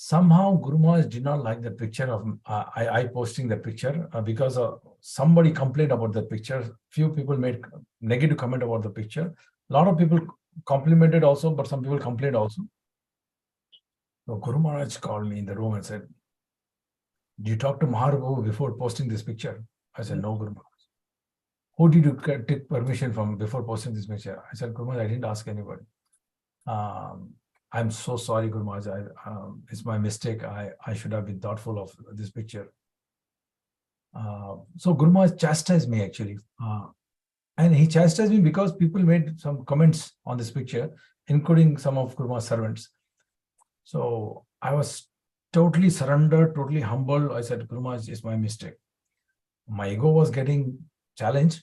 somehow Guru Maharaj did not like the picture of I posting the picture because somebody complained about the picture. Few people made negative comment about the picture. A lot of people complimented also, but some people complained also. So Guru Maharaj called me in the room and said, "Do you talk to Maharaj before posting this picture?" I said, "No, Guru Maharaj." "Who did you take permission from before posting this picture?" I said, "Guru Maharaj, I didn't ask anybody. I'm so sorry, Guru Maharaj. It's my mistake. I should have been thoughtful of this picture." So Guru Maharaj chastised me actually. And he chastised me because people made some comments on this picture, including some of Guru Maharaj's servants. So I was totally surrendered, totally humbled. I said, "Guru Maharaj, it's my mistake." My ego was getting challenged,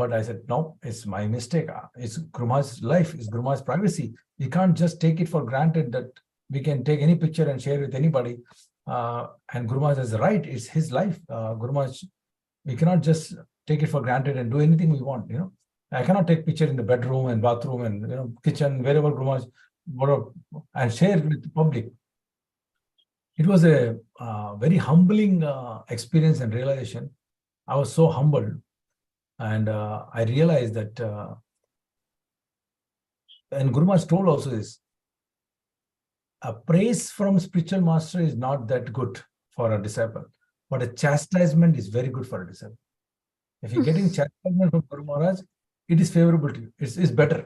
but I said, "No, it's my mistake. It's Guru Maharaj's life, it's Guru Maharaj's privacy. We can't just take it for granted that we can take any picture and share with anybody. And Guru Maharaj has the right, it's his life. Guru Maharaj, we cannot just take it for granted and do anything we want, you know. I cannot take picture in the bedroom and bathroom and, you know, kitchen, wherever Guru Maharaj, and share with the public." It was a very humbling experience and realization. I was so humbled. And I realized that, and Guru Maharaj told also this, a praise from spiritual master is not that good for a disciple, but a chastisement is very good for a disciple. If you're getting chastisement from Guru Maharaj, it is favorable to you. It's better.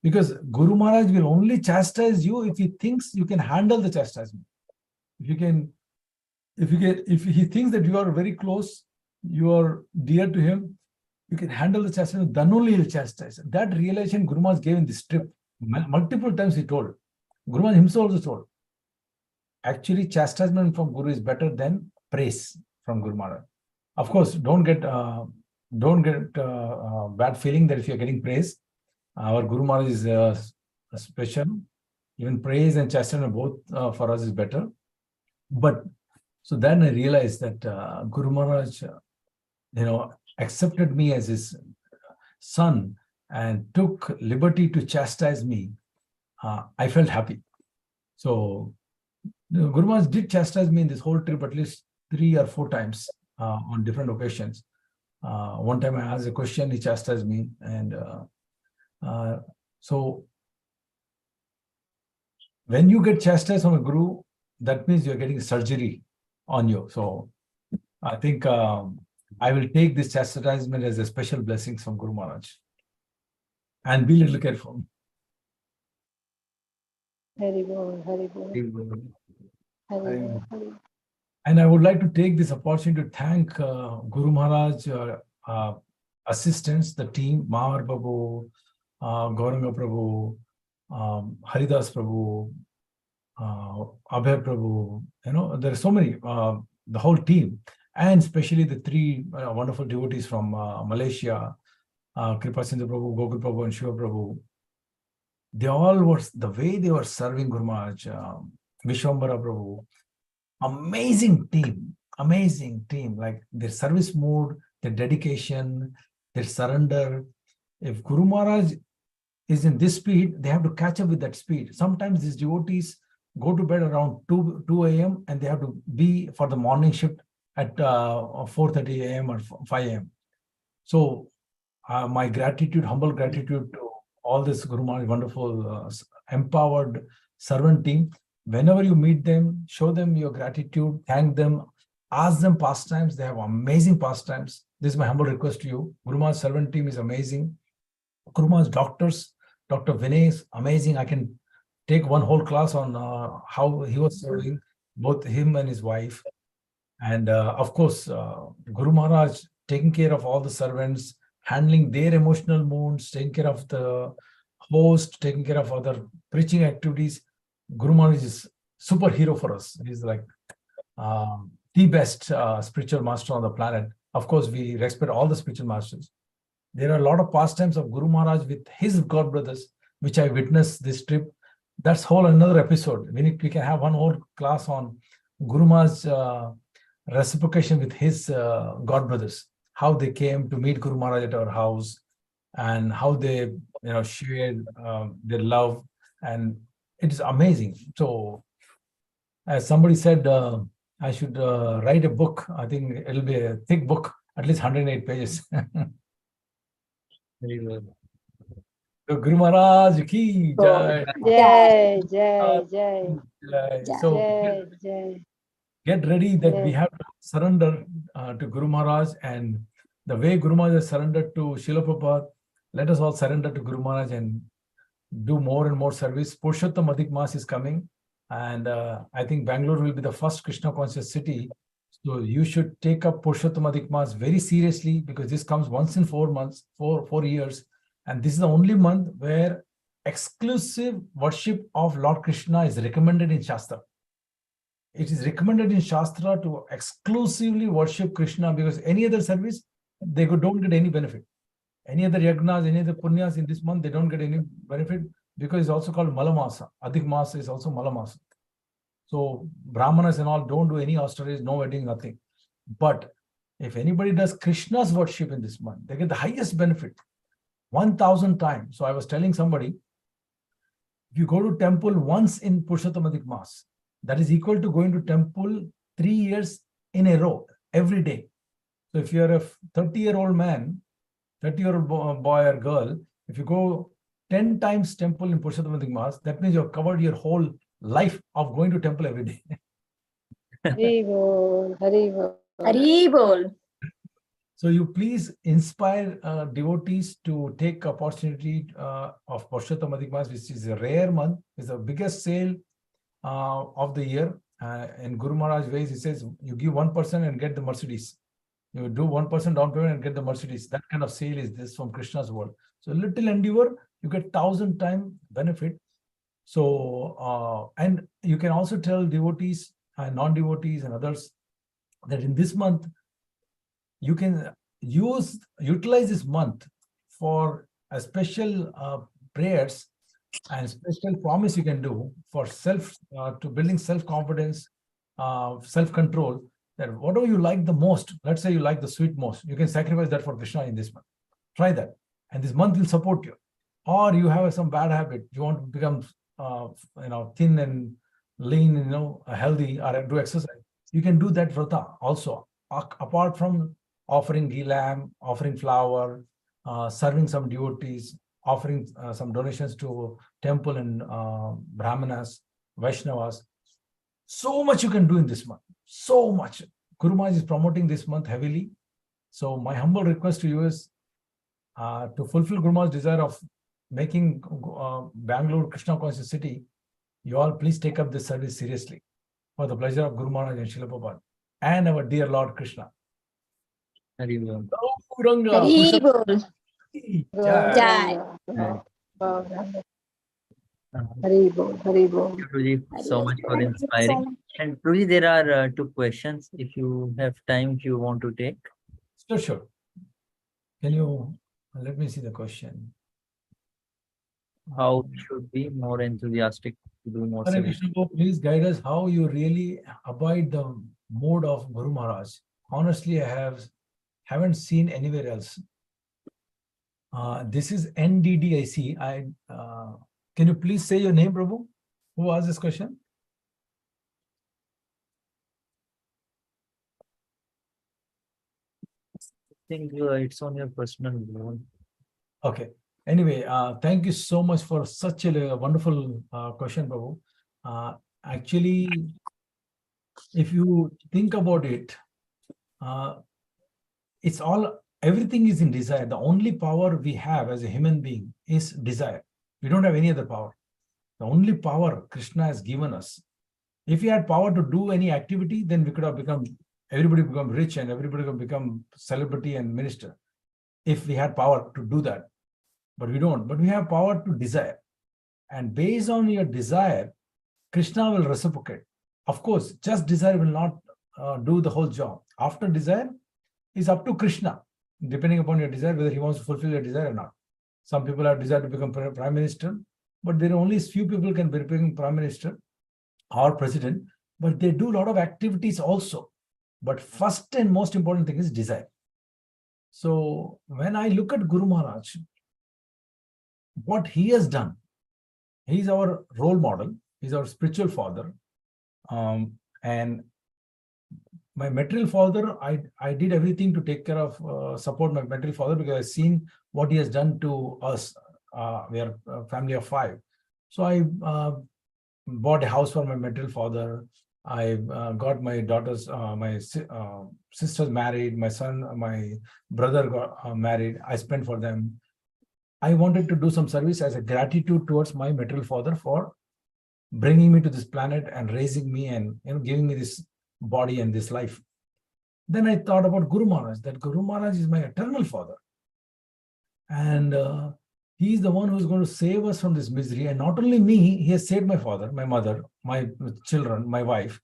Because Guru Maharaj will only chastise you if he thinks you can handle the chastisement. If he thinks that you are very close, you are dear to him, you can handle the chastisement, then only he'll chastise. That realization Guru Maharaj gave in this trip. Multiple times he told. Guru Maharaj himself also told. Actually, chastisement from Guru is better than praise from Guru Maharaj. Of course, don't get bad feeling that if you're getting praise. Our Guru Maharaj is special. Even praise and chastisement both for us is better. But so then I realized that Guru Maharaj, accepted me as his son and took liberty to chastise me. I felt happy. So Guru Maharaj did chastise me in this whole trip at least 3 or 4 times on different occasions. One time I asked a question, he chastised me. And so when you get chastised from a Guru, that means you're getting surgery on you. So I think I will take this chastisement as a special blessing from Guru Maharaj and be a little careful. Hari Bol, Hari Bol, Hari Bol, Hari. And I would like to take this opportunity to thank Guru Maharaj, assistants, the team, Mahar Babu, Gauranga Prabhu, Haridas Prabhu, Abhay Prabhu, there are so many, the whole team, and especially the 3 wonderful devotees from Malaysia, Kripasindhu Prabhu, Gokul Prabhu, and Shiva Prabhu. They all were, the way they were serving Guru Maharaj, Vishwambara Prabhu, amazing team, like their service mode, their dedication, their surrender. If Guru Maharaj is in this speed, they have to catch up with that speed. Sometimes these devotees go to bed around 2 a.m. and they have to be for the morning shift at 4:30 a.m. or 5 a.m. So my gratitude, humble gratitude to all this Guru Maharaj wonderful empowered servant team. Whenever you meet them, show them your gratitude, thank them, ask them pastimes. They have amazing pastimes. This is my humble request to you. Guru Maharaj servant team is amazing. Guru Maharaj doctors, Dr. Vinay is amazing. I can take one whole class on how he was serving, both him and his wife. And of course, Guru Maharaj taking care of all the servants, handling their emotional moods, taking care of the host, taking care of other preaching activities. Guru Maharaj is superhero for us. He's like the best spiritual master on the planet. Of course, we respect all the spiritual masters. There are a lot of pastimes of Guru Maharaj with his god brothers, which I witnessed this trip. That's whole another episode. We can have one whole class on Guru Maharaj's reciprocation with his god brothers, how they came to meet Guru Maharaj at our house, and how they shared their love, and it is amazing. So as somebody said, I should write a book. I think it'll be a thick book, at least 108 pages. Very well. So Guru Maharaj ki jai. Jai, Jai, Jai, Jai. Jai. So Jai, Jai. get ready that we Yes. have to surrender to Guru Maharaj, and the way Guru Maharaj has surrendered to Srila Prabhupada, let us all surrender to Guru Maharaj and do more and more service. Purushottam Adhik Mas is coming, and I think Bangalore will be the first Krishna conscious city. So you should take up Purushottam Adhik Mas very seriously, because this comes once in 4 months, 4 years, and this is the only month where exclusive worship of Lord Krishna is recommended in Shastra. It is recommended in Shastra to exclusively worship Krishna, because any other service, they don't get any benefit. Any other yagnas, any other punyas in this month, they don't get any benefit, because it's also called Malamasa. Adhik Masa is also Malamasa. So Brahmanas and all don't do any austerities, no wedding, nothing. But if anybody does Krishna's worship in this month, they get the highest benefit, 1,000 times. So I was telling somebody, if you go to temple once in Purushottam Adhik Mas, that is equal to going to temple 3 years in a row, every day. So if you're a 30-year-old man, 30-year-old boy or girl, if you go 10 times temple in Purushottam Adhik Mas, that means you've covered your whole life of going to temple every day. Hari Bol, Hari Bol. Hari Bol. So you please inspire devotees to take opportunity of Purushottam Adhik Mas, which is a rare month. It's the biggest sale of the year. In Guru Maharaj ways, he says, you give 1% and get the Mercedes. You do 1% down payment and get the Mercedes. That kind of sale is this from Krishna's world. So little endeavor, you get 1,000 times benefit. So, and you can also tell devotees and non-devotees and others that in this month, you can utilize this month for a special prayers and special promise you can do for to building self-confidence, self-control, that whatever you like the most, let's say you like the sweet most, you can sacrifice that for Krishna in this month. Try that. And this month will support you. Or you have some bad habit, you want to become thin and lean, healthy, or do exercise. You can do that vrata also, apart from offering ghee lamb, offering flour, serving some devotees, offering some donations to temple and Brahmanas, Vaishnavas. So much you can do in this month. So much. Guru Maharaj is promoting this month heavily. So my humble request to you is to fulfill Guru Maharaj's desire of making Bangalore Krishna conscious city. You all please take up this service seriously for the pleasure of Guru Maharaj and Srila Prabhupada and our dear Lord Krishna. Hari Bol. Hari Bol. Jai. Jai. Hari Bol, Hari Bol. Thank you, Prabhuji, so much for Thank you so inspiring. much. And Prabhuji, there are 2 questions. If you have time, if you want to take. Sure. Can you let me see the question? How should be more enthusiastic to do more Hare service? Krishna, please guide us how you really abide the mode of Guru Maharaj. Honestly, I haven't seen anywhere else. This is NDDIC. Can you please say your name, Prabhu? Who asked this question? I think it's on your personal one. Okay. Anyway, thank you so much for such a wonderful question, Prabhu. Actually, if you think about it, everything is in desire. The only power we have as a human being is desire. We don't have any other power. The only power Krishna has given us. If we had power to do any activity, then we could have everybody become rich and everybody could become celebrity and minister. If we had power to do that. But we don't. But we have power to desire. And based on your desire, Krishna will reciprocate. Of course, just desire will not do the whole job. After desire, it's up to Krishna, depending upon your desire, whether he wants to fulfill your desire or not. Some people have desire to become prime minister, but there are only few people can become prime minister or president, but they do a lot of activities also. But first and most important thing is desire. So when I look at Guru Maharaj, what he has done, he is our role model, he is our spiritual father. And my material father, I did everything to take care of, support my material father, because I've seen what he has done to us. We are a family of 5. So I bought a house for my material father. I got my daughters, my sisters married, my brother got married. I spent for them. I wanted to do some service as a gratitude towards my material father for bringing me to this planet and raising me and giving me this body and this life. Then I thought about Guru Maharaj, that Guru Maharaj is my eternal father. And he is the one who's going to save us from this misery. And not only me, he has saved my father, my mother, my children, my wife.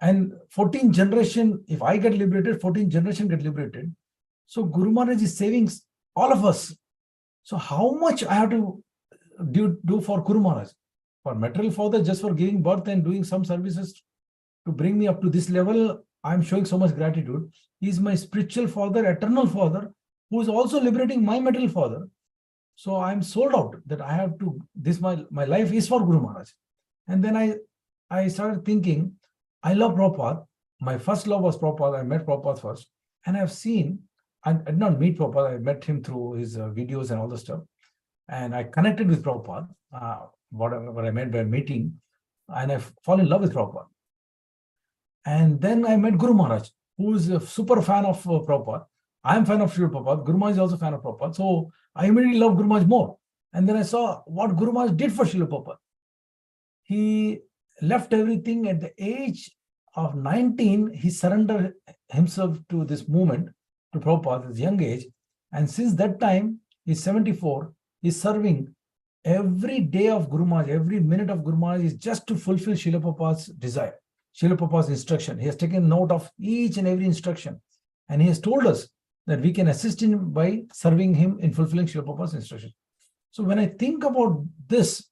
And 14 generation, if I get liberated, 14 generation get liberated. So Guru Maharaj is saving all of us. So how much I have to do for Guru Maharaj? For material father, just for giving birth and doing some services to bring me up to this level, I'm showing so much gratitude. He is my spiritual father, eternal father, who is also liberating my material father. So I'm sold out that I have to, my life is for Guru Maharaj. And then I started thinking, I love Prabhupada. My first love was Prabhupada. I met Prabhupada first. And I've seen, I did not meet Prabhupada. I met him through his videos and all the stuff. And I connected with Prabhupada, what I meant by meeting. And I fall in love with Prabhupada. And then I met Guru Maharaj, who is a super fan of Prabhupada. I am fan of Srila Prabhupada. Guru Maharaj is also fan of Prabhupada. So I immediately love Guru Maharaj more. And then I saw what Guru Maharaj did for Srila Prabhupada. He left everything at the age of 19. He surrendered himself to this movement, to Prabhupada at his young age. And since that time, he's 74. He's serving every day of Guru Maharaj, every minute of Guru Maharaj is just to fulfill Srila Prabhupada's desire, Srila Prabhupada's instruction. He has taken note of each and every instruction. And he has told us that we can assist him by serving him in fulfilling Srila Prabhupada's instruction. So when I think about this,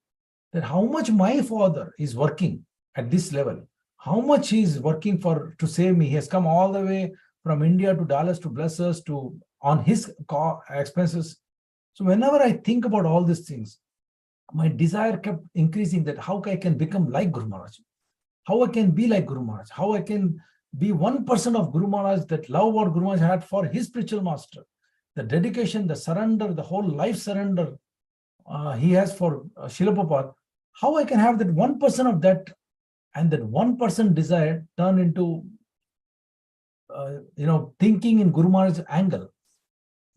that how much my father is working at this level, how much he is working to save me. He has come all the way from India to Dallas to bless us on his expenses. So whenever I think about all these things, my desire kept increasing, that how I can become like Guru Maharaj, how I can be like Guru Maharaj, how I can be 1% of Guru Maharaj, that love what Guru Maharaj had for his spiritual master, the dedication, the surrender, the whole life surrender he has for Srila Prabhupada, how I can have that 1% of that, and that 1% desire turn into thinking in Guru Maharaj's angle.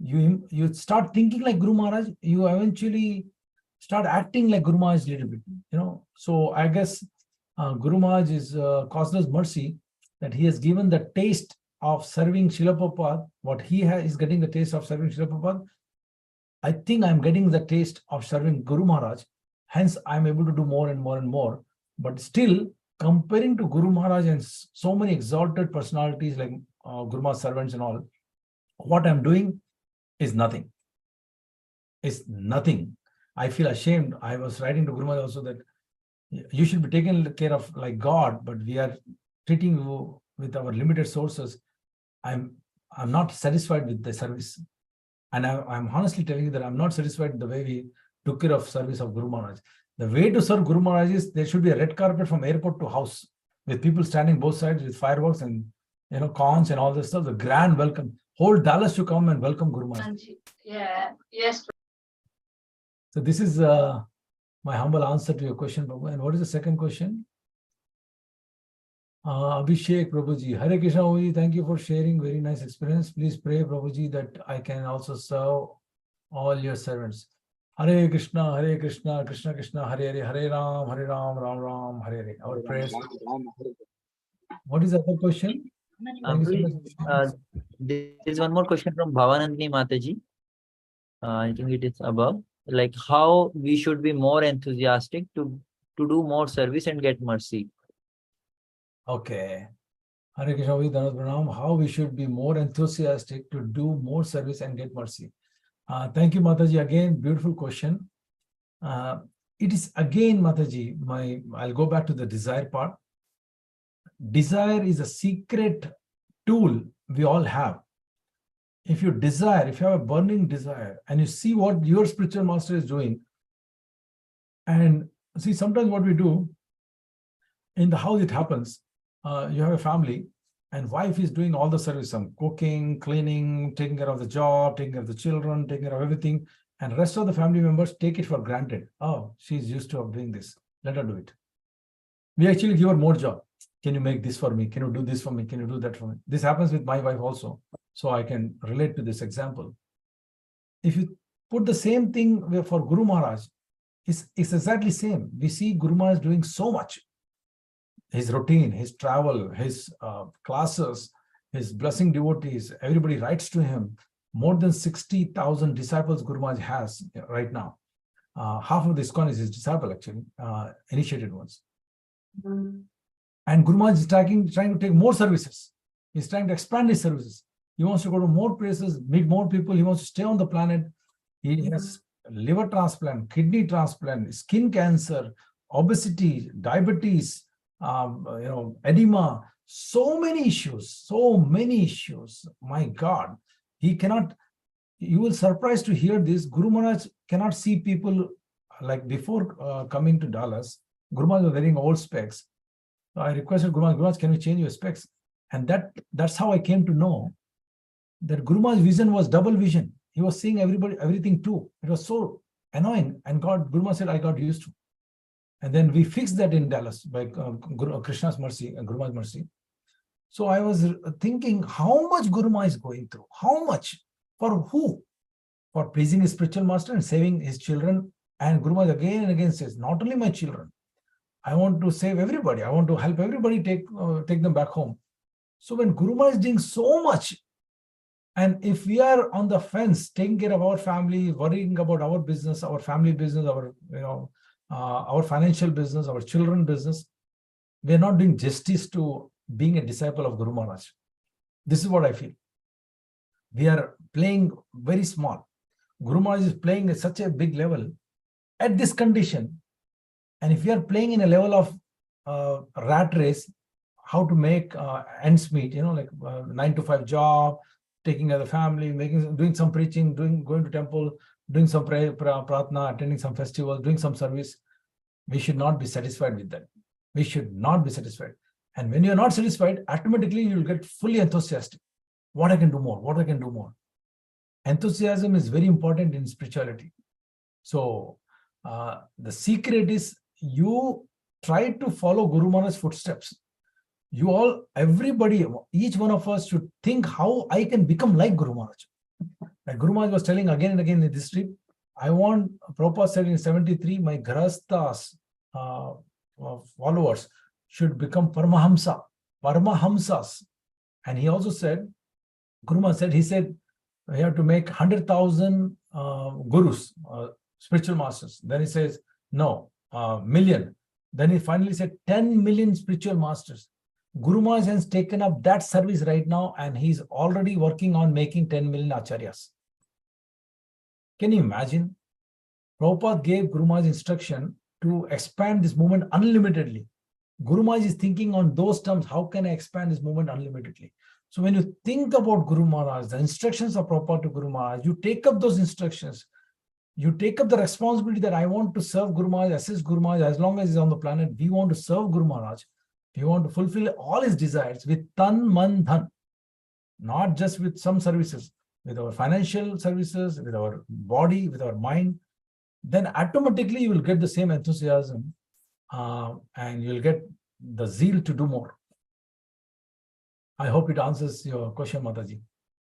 You start thinking like Guru Maharaj, you eventually start acting like Guru Maharaj a little bit, So I guess Guru Maharaj is causeless mercy, that he has given the taste of serving Srila Prabhupada. What he is getting the taste of serving Srila Prabhupada, I think I'm getting the taste of serving Guru Maharaj. Hence, I'm able to do more and more and more. But still, comparing to Guru Maharaj and so many exalted personalities like Guru Maharaj servants and all, what I'm doing is nothing. It's nothing. I feel ashamed. I was writing to Guru Maharaj also that you should be taken care of like God, but we are treating you with our limited sources. I'm not satisfied with the service. And I'm honestly telling you that I'm not satisfied with the way we took care of service of Guru Maharaj. The way to serve Guru Maharaj is there should be a red carpet from airport to house, with people standing both sides with fireworks and corns and all this stuff. The grand welcome. Whole Dallas to come and welcome Guru Maharaj. Yeah. Yes. So this is my humble answer to your question, Prabhu. And what is the second question? Abhishek Prabhuji. Hare Krishna, Prabhuji. Thank you for sharing. Very nice experience. Please pray, Prabhuji, that I can also serve all your servants. Hare Krishna, Krishna Krishna, Hare Hare, Hare Ram, Ram Ram, Hare Hare. Our prayers. What is the other question? There is one more question from Bhavanandini Mataji. I think it is above. Like how we should be more enthusiastic to do more service and get mercy. Okay. Hare Krishna, how we should be more enthusiastic to do more service and get mercy. Thank you, Mataji. Again, beautiful question. It is again, Mataji, I'll go back to the desire part. Desire is a secret tool we all have. If you have a burning desire and you see what your spiritual master is doing, and see, sometimes what we do, In the house, it happens. You have a family, and wife is doing all the service, some cooking, cleaning, taking care of the job, taking care of the children, taking care of everything. And rest of the family members take it for granted. Oh, she's used to doing this. Let her do it. We actually give her more job. Can you make this for me? Can you do this for me? Can you do that for me? This happens with my wife also. So I can relate to this example. If you put the same thing for Guru Maharaj, it's exactly same. We see Guru Maharaj doing so much. His routine, his travel, his classes, his blessing devotees, everybody writes to him. More than 60,000 disciples Guru Maharaj has right now. Half of the Iskcon is his disciple, actually, initiated ones. And Guru Maharaj is trying to take more services. He's trying to expand his services. He wants to go to more places, meet more people. He wants to stay on the planet. He has liver transplant, kidney transplant, skin cancer, obesity, diabetes, edema, so many issues. My God, he cannot, you will surprise to hear this. Guru Maharaj cannot see people like before coming to Dallas. Guru Maharaj was wearing old specs. So I requested Guru Maharaj, can you change your specs? And that's how I came to know that Guru Maharaj's vision was double vision. He was seeing everything too. It was so annoying. And Guru Maharaj said, I got used to. And then we fixed that in Dallas by Krishna's mercy and Guru Maharaj's mercy. So I was thinking how much Guru Maharaj is going through. How much? For who? For pleasing his spiritual master and saving his children. And Guru Maharaj again and again says, not only my children. I want to save everybody. I want to help everybody take them back home. So when Guru Maharaj is doing so much, and if we are on the fence, taking care of our family, worrying about our business, our family business, our financial business, our children business, we are not doing justice to being a disciple of Guru Maharaj. This is what I feel. We are playing very small. Guru Maharaj is playing at such a big level at this condition. And if we are playing in a level of rat race, how to make ends meet, like 9-to-5 job, taking care of the family, doing some preaching, going to temple, doing some prayer, pratna, attending some festival, doing some service. We should not be satisfied with that. We should not be satisfied. And when you're not satisfied, automatically you will get fully enthusiastic. What I can do more? What I can do more? Enthusiasm is very important in spirituality. So the secret is you try to follow Guru Maharaj's footsteps. Everybody, each one of us should think how I can become like Guru Maharaj. Like Guru Maharaj was telling again and again in this trip, Prabhupada said in 73, my Grahasthas followers should become Paramahamsas. And he also said, Guru Maharaj said, he said, we have to make 100,000 gurus, spiritual masters. Then he says, no, million. Then he finally said 10 million spiritual masters. Guru Maharaj has taken up that service right now, and he's already working on making 10 million acharyas. Can you imagine? Prabhupada gave Guru Maharaj instruction to expand this movement unlimitedly. Guru Maharaj is thinking on those terms, how can I expand this movement unlimitedly? So when you think about Guru Maharaj, the instructions of Prabhupada to Guru Maharaj, you take up those instructions. You take up the responsibility that I want to serve Guru Maharaj, assist Guru Maharaj, as long as he's on the planet. We want to serve Guru Maharaj. We want to fulfill all his desires with tan, man, dhan. Not just with some services, with our financial services, with our body, with our mind. Then automatically you will get the same enthusiasm and you'll get the zeal to do more. I hope it answers your question, Mataji.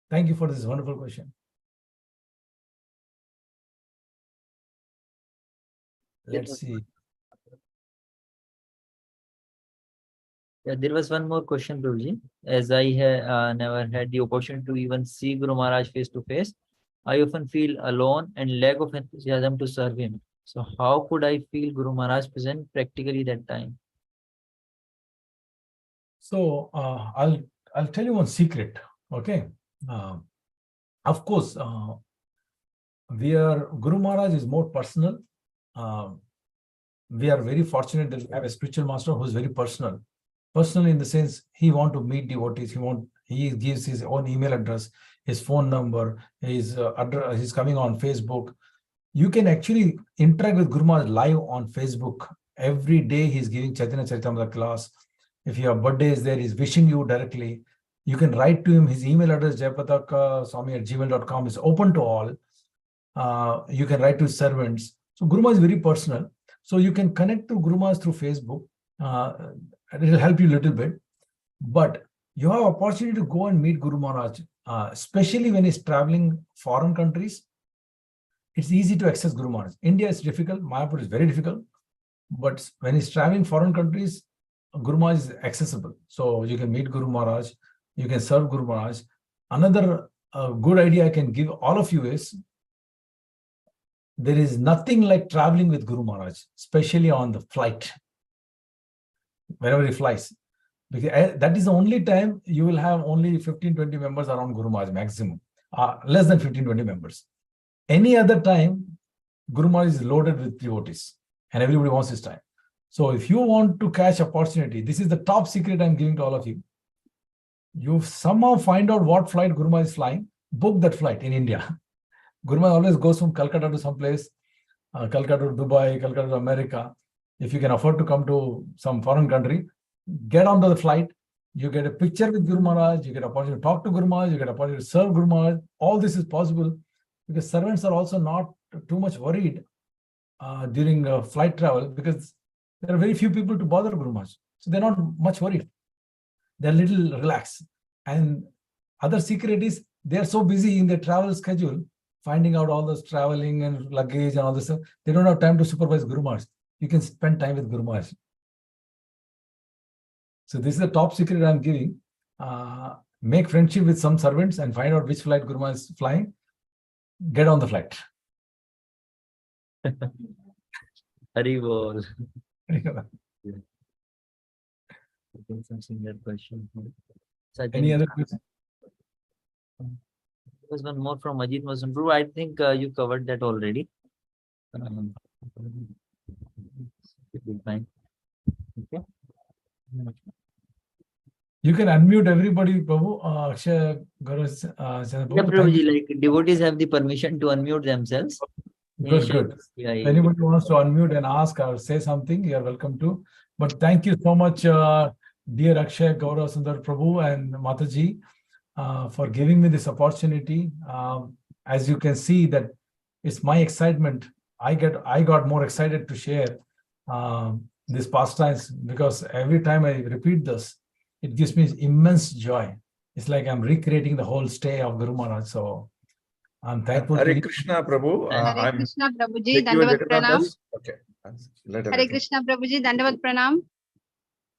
Thank you for this wonderful question. Let's see. Yeah, there was one more question, Prabhuji. As I never had the opportunity to even see Guru Maharaj face to face, I often feel alone and lack of enthusiasm to serve him. So how could I feel Guru Maharaj present practically that time? So I'll tell you one secret. Okay. Of course, Guru Maharaj is more personal. We are very fortunate that we have a spiritual master who is very personal. Personal in the sense he wants to meet devotees. He gives his own email address, his phone number, his address. He's coming on Facebook. You can actually interact with Guru Maharaj live on Facebook Every day he's giving Chaitanya Charitamrita class. If your birthday is there, he's wishing you directly. You can write to him. His email address, jayapataka@gmail.com, is open to all. You can write to his servants. So Guru Maharaj is very personal. So you can connect to Guru Maharaj through Facebook. And it will help you a little bit. But you have opportunity to go and meet Guru Maharaj, especially when he's traveling foreign countries. It's easy to access Guru Maharaj. India is difficult. Mayapur is very difficult. But when he's traveling foreign countries, Guru Maharaj is accessible. So you can meet Guru Maharaj. You can serve Guru Maharaj. Another good idea I can give all of you is, there is nothing like traveling with Guru Maharaj, especially on the flight, whenever he flies. Because that is the only time you will have only 15-20 members around Guru Maharaj maximum, less than 15-20 members. Any other time, Guru Maharaj is loaded with devotees and everybody wants his time. So if you want to catch opportunity, this is the top secret I'm giving to all of you. You somehow find out what flight Guru Maharaj is flying, book that flight in India. Guru Maharaj always goes from Calcutta to some place, Calcutta to Dubai, Calcutta to America. If you can afford to come to some foreign country, get onto the flight. You get a picture with Guru Maharaj, you get an opportunity to talk to Guru Maharaj, you get an opportunity to serve Guru Maharaj. All this is possible because servants are also not too much worried during flight travel, because there are very few people to bother Guru Maharaj. So they're not much worried. They're a little relaxed. And other secret is they're so busy in their travel schedule, finding out all this traveling and luggage and all this stuff. They don't have time to supervise Guru Maharaj. You can spend time with Guru Maharaj. So this is the top secret I'm giving. Make friendship with some servants and find out which flight Guru Maharaj is flying. Get on the flight. Hari bol. Any other question? There was one more from Ajit Masunpur. I think you covered that already. Fine. Okay. You can unmute everybody, Prabhu. Akshay, Guru, Yeah, Prabhuji, like devotees have the permission to unmute themselves. Good. Yeah, If anybody wants to unmute and ask or say something, you are welcome to. But thank you so much, dear Akshay, Gaurav Sundar Prabhu and Mataji, for giving me this opportunity. As you can see, that it's my excitement. I got more excited to share these pastimes, because every time I repeat this, it gives me immense joy. It's like I'm recreating the whole stay of Guru Maharaj. So I'm thankful. Hare Krishna, Prabhu. Hare Krishna, Prabhuji. Take you a Dandavat little on pranam. this. Okay. Hare Krishna, Prabhuji. Dandavat pranam.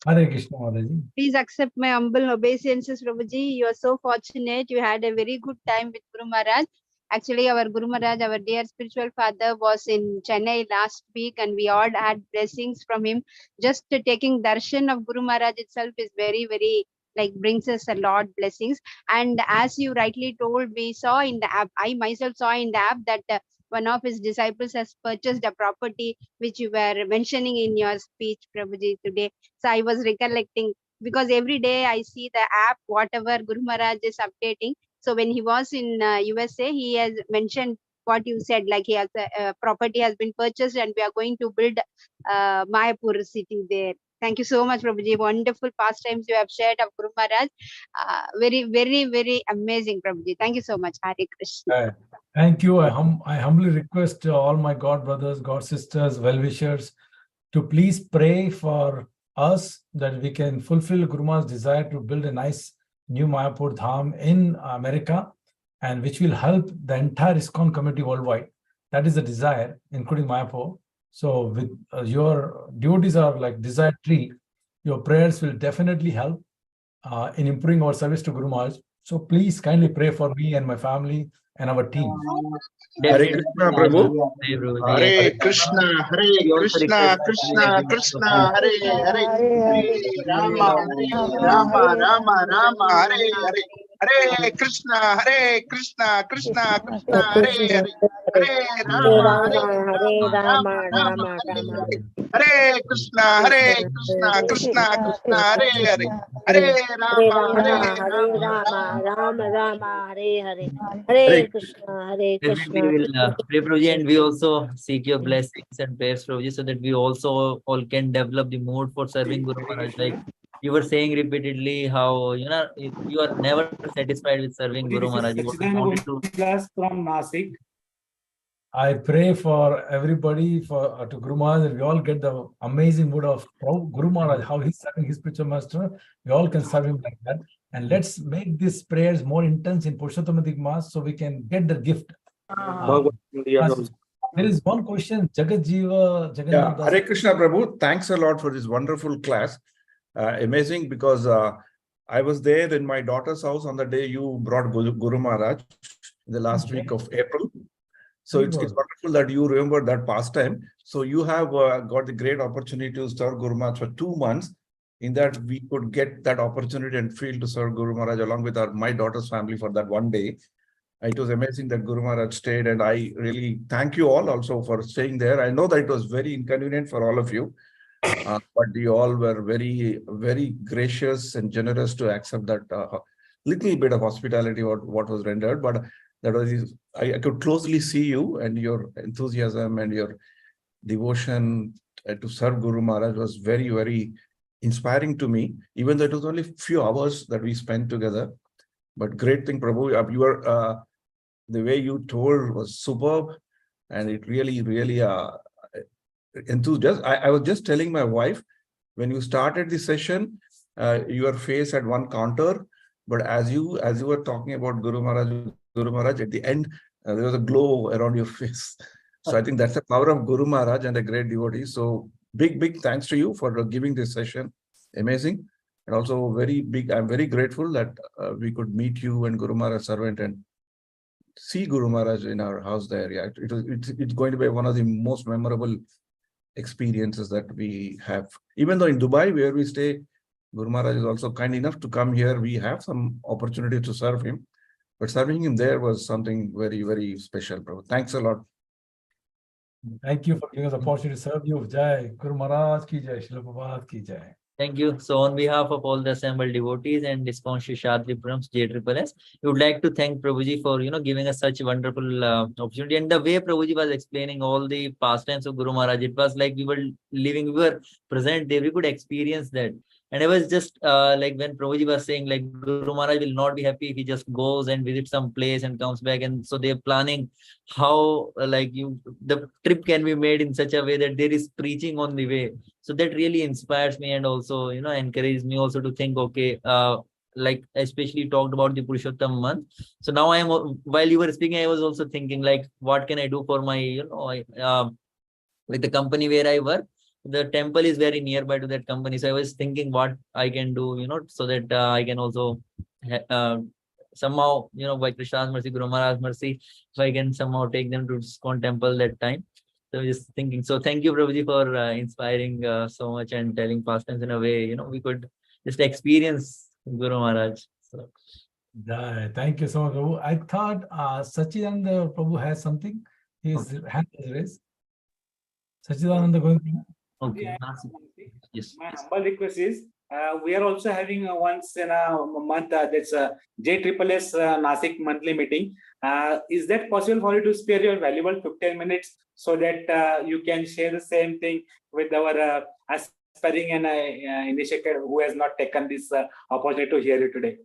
Hare Krishna, Mataji. Please accept my humble obeisances, Prabhuji. You are so fortunate. You had a very good time with Guru Maharaj. Actually, our Guru Maharaj, our dear spiritual father, was in Chennai last week, and we all had blessings from him. Just taking darshan of Guru Maharaj itself is very, very, like, brings us a lot blessings. And as you rightly told, we saw in the app, I myself saw in the app that one of his disciples has purchased a property, which you were mentioning in your speech, Prabhuji, today. So I was recollecting, because every day I see the app, whatever Guru Maharaj is updating. So when he was in USA, he has mentioned what you said, like he has property has been purchased and we are going to build Mayapur city there. Thank you so much, Prabhuji. Wonderful pastimes you have shared of Guru Maharaj. Very, very, very amazing, Prabhuji. Thank you so much. Hare Krishna. Thank you. I humbly request all my God brothers, God sisters, well-wishers to please pray for us that we can fulfill Guru Maharaj's desire to build a nice new Mayapur Dham in America, and which will help the entire Iskcon community worldwide. That is the desire, including Mayapur. So with your devotees are like desire tree, your prayers will definitely help in improving our service to Guru Maharaj. So please kindly pray for me and my family and our team. Hare Krishna, Prabhu. Hare Krishna, Hare Krishna, Krishna Krishna, Hare Hare, Hare Rama, Rama Rama Rama, Hare Hare, Hare Krishna, Krishna Krishna, Hare Hare. Hare Rama, Hare Rama, Rama Rama, Hare Krishna, Krishna Krishna, Hare Hare, Hare Rama, Rama Rama, Hare Hare, Hare Hare Krishna, Hare Definitely, Krishna. we will pray, Prabhuji, and we also seek your blessings and prayers, Prabhuji, so that we also all can develop the mood for serving Guru Maharaj. Like you were saying repeatedly, how you are never satisfied with serving Guru This Maharaj. is You always Sachidananda wanted to. class from Nasik. I pray for everybody, for to Guru Maharaj, that we all get the amazing mood of Guru Maharaj, how he's serving his spiritual master. We all can serve him like that. And let's make these prayers more intense in Purushottam Mass so we can get the gift. There is one question, Jagat Jiva, Yeah, Jagannath Das. Hare Krishna Prabhu, thanks a lot for this wonderful class. Amazing, because I was there in my daughter's house on the day you brought Guru Maharaj in the last week of April. So it's wonderful that you remember that pastime. So you have got the great opportunity to serve Guru Maharaj for 2 months. In that we could get that opportunity and feel to serve Guru Maharaj along with my daughter's family for that one day. It was amazing that Guru Maharaj stayed, and I really thank you all also for staying there. I know that it was very inconvenient for all of you, but you all were very, very gracious and generous to accept that little bit of hospitality what was rendered. But that was, I could closely see you, and your enthusiasm and your devotion to serve Guru Maharaj was very, very inspiring to me, even though it was only a few hours that we spent together. But great thing, Prabhu, you were, the way you told was superb, and it really, really enthusiastic. I was just telling my wife, when you started the session, your face had one counter, but as you were talking about Guru Maharaj, at the end, there was a glow around your face. So I think that's the power of Guru Maharaj and a great devotee. So big thanks to you for giving this session. Amazing. And also very big, I'm very grateful that we could meet you and Guru Maharaj servant and see Guru Maharaj in our house there. Yeah, it's going to be one of the most memorable experiences that we have. Even though in Dubai, where we stay, Guru Maharaj is also kind enough to come here. We have some opportunity to serve him, but serving him there was something very, very special, bro. Thanks a lot. Thank you for giving us the opportunity to serve you. Jai Guru Maharaj ki jai, Srila Prabhupada ki jai. Thank you. So on behalf of all the assembled devotees and Iskcon Seshadripuram JSSS, we would like to thank Prabhuji for giving us such a wonderful opportunity. And the way Prabhuji was explaining all the pastimes of Guru Maharaj, it was like we were living, we were present there, we could experience that. And it was just like when Prabhuji was saying, like Guru Maharaj will not be happy if he just goes and visits some place and comes back. And so they're planning how the trip can be made in such a way that there is preaching on the way. So that really inspires me and also, encourages me also to think, okay, like especially talked about the Purushottam month. So now while you were speaking, I was also thinking like, what can I do for my, like the company where I work? The temple is very nearby to that company. So I was thinking what I can do, so that I can also somehow, by Krishna's mercy, Guru Maharaj's mercy, if I can somehow take them to Iskcon temple that time. So I was just thinking. So thank you, Prabhuji, for inspiring so much and telling pastimes in a way, we could just experience Guru Maharaj. So. Thank you so much, Prabhu. I thought Sachidananda Prabhu has something. His hand is raised. Sachidananda going to... Okay. Yes. My humble request is, we are also having once in a month, that's a JSSS Nasik monthly meeting. Is that possible for you to spare your valuable 15 minutes so that you can share the same thing with our aspiring and initiated who has not taken this opportunity to hear you today?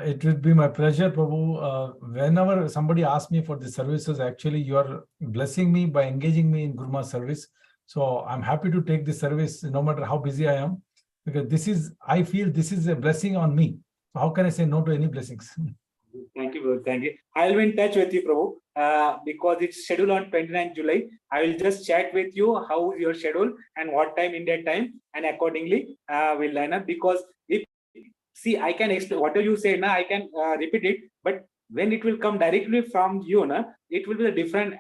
It would be my pleasure, Prabhu. Whenever somebody asks me for the services, actually you are blessing me by engaging me in Guru Maharaj service. So I'm happy to take this service no matter how busy I am, because I feel this is a blessing on me. So how can I say no to any blessings? Thank you, bro. Thank you. I'll be in touch with you, Prabhu, because it's scheduled on 29th July. I will just chat with you how is your schedule and what time in that time, and accordingly we'll line up. Because I can explain whatever you say now, I can repeat it, but when it will come directly from you, it will be a different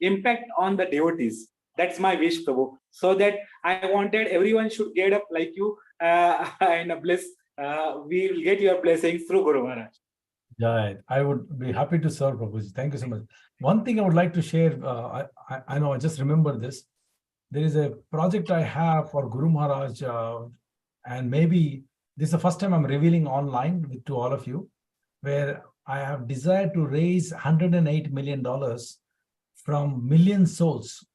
impact on the devotees. That's my wish, Prabhu. So that I wanted everyone should get up like you and bless. We will get your blessings through Guru Maharaj. Yeah, I would be happy to serve, Prabhuji. Thank you so much. One thing I would like to share, I know I just remember this. There is a project I have for Guru Maharaj, and maybe this is the first time I'm revealing online to all of you, where I have desired to raise $108 million from million souls.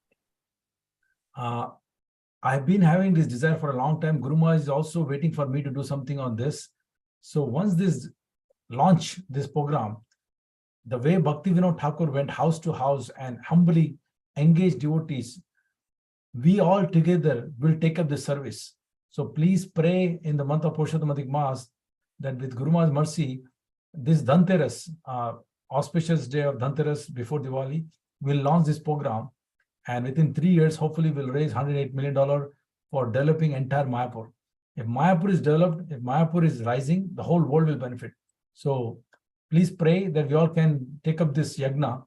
I've been having this desire for a long time. Guru Maharaj is also waiting for me to do something on this. So once this launch this program, the way Bhakti Vinod Thakur went house to house and humbly engaged devotees, we all together will take up this service. So please pray in the month of Purushottam Maas that with Guru Maharaj's mercy, this Dhanteras, auspicious day of Dhanteras before Diwali, we'll launch this program. And within 3 years, hopefully we'll raise $108 million for developing entire Mayapur. If Mayapur is developed, if Mayapur is rising, the whole world will benefit. So please pray that we all can take up this yagna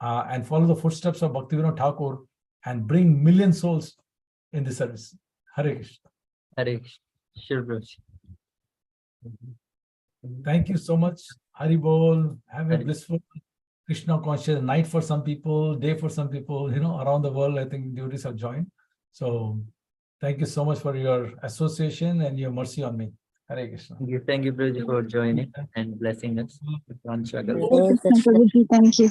and follow the footsteps of Bhakti Vinod Thakur and bring million souls in the service. Hare Krishna. Hare Krishna. Sure, Prabhuji. Thank you so much. Hari Bol. Have a Hare. blissful Krishna conscious night for some people, day for some people, around the world. I think devotees have joined. So thank you so much for your association and your mercy on me. Hare Krishna. Thank you, Prabhuji, for joining and blessing us. One shakal. Hare Krishna, Prabhuji. Thank you.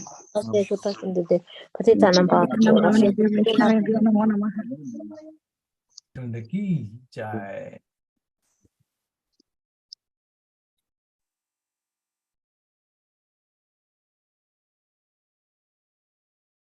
Ki Jai.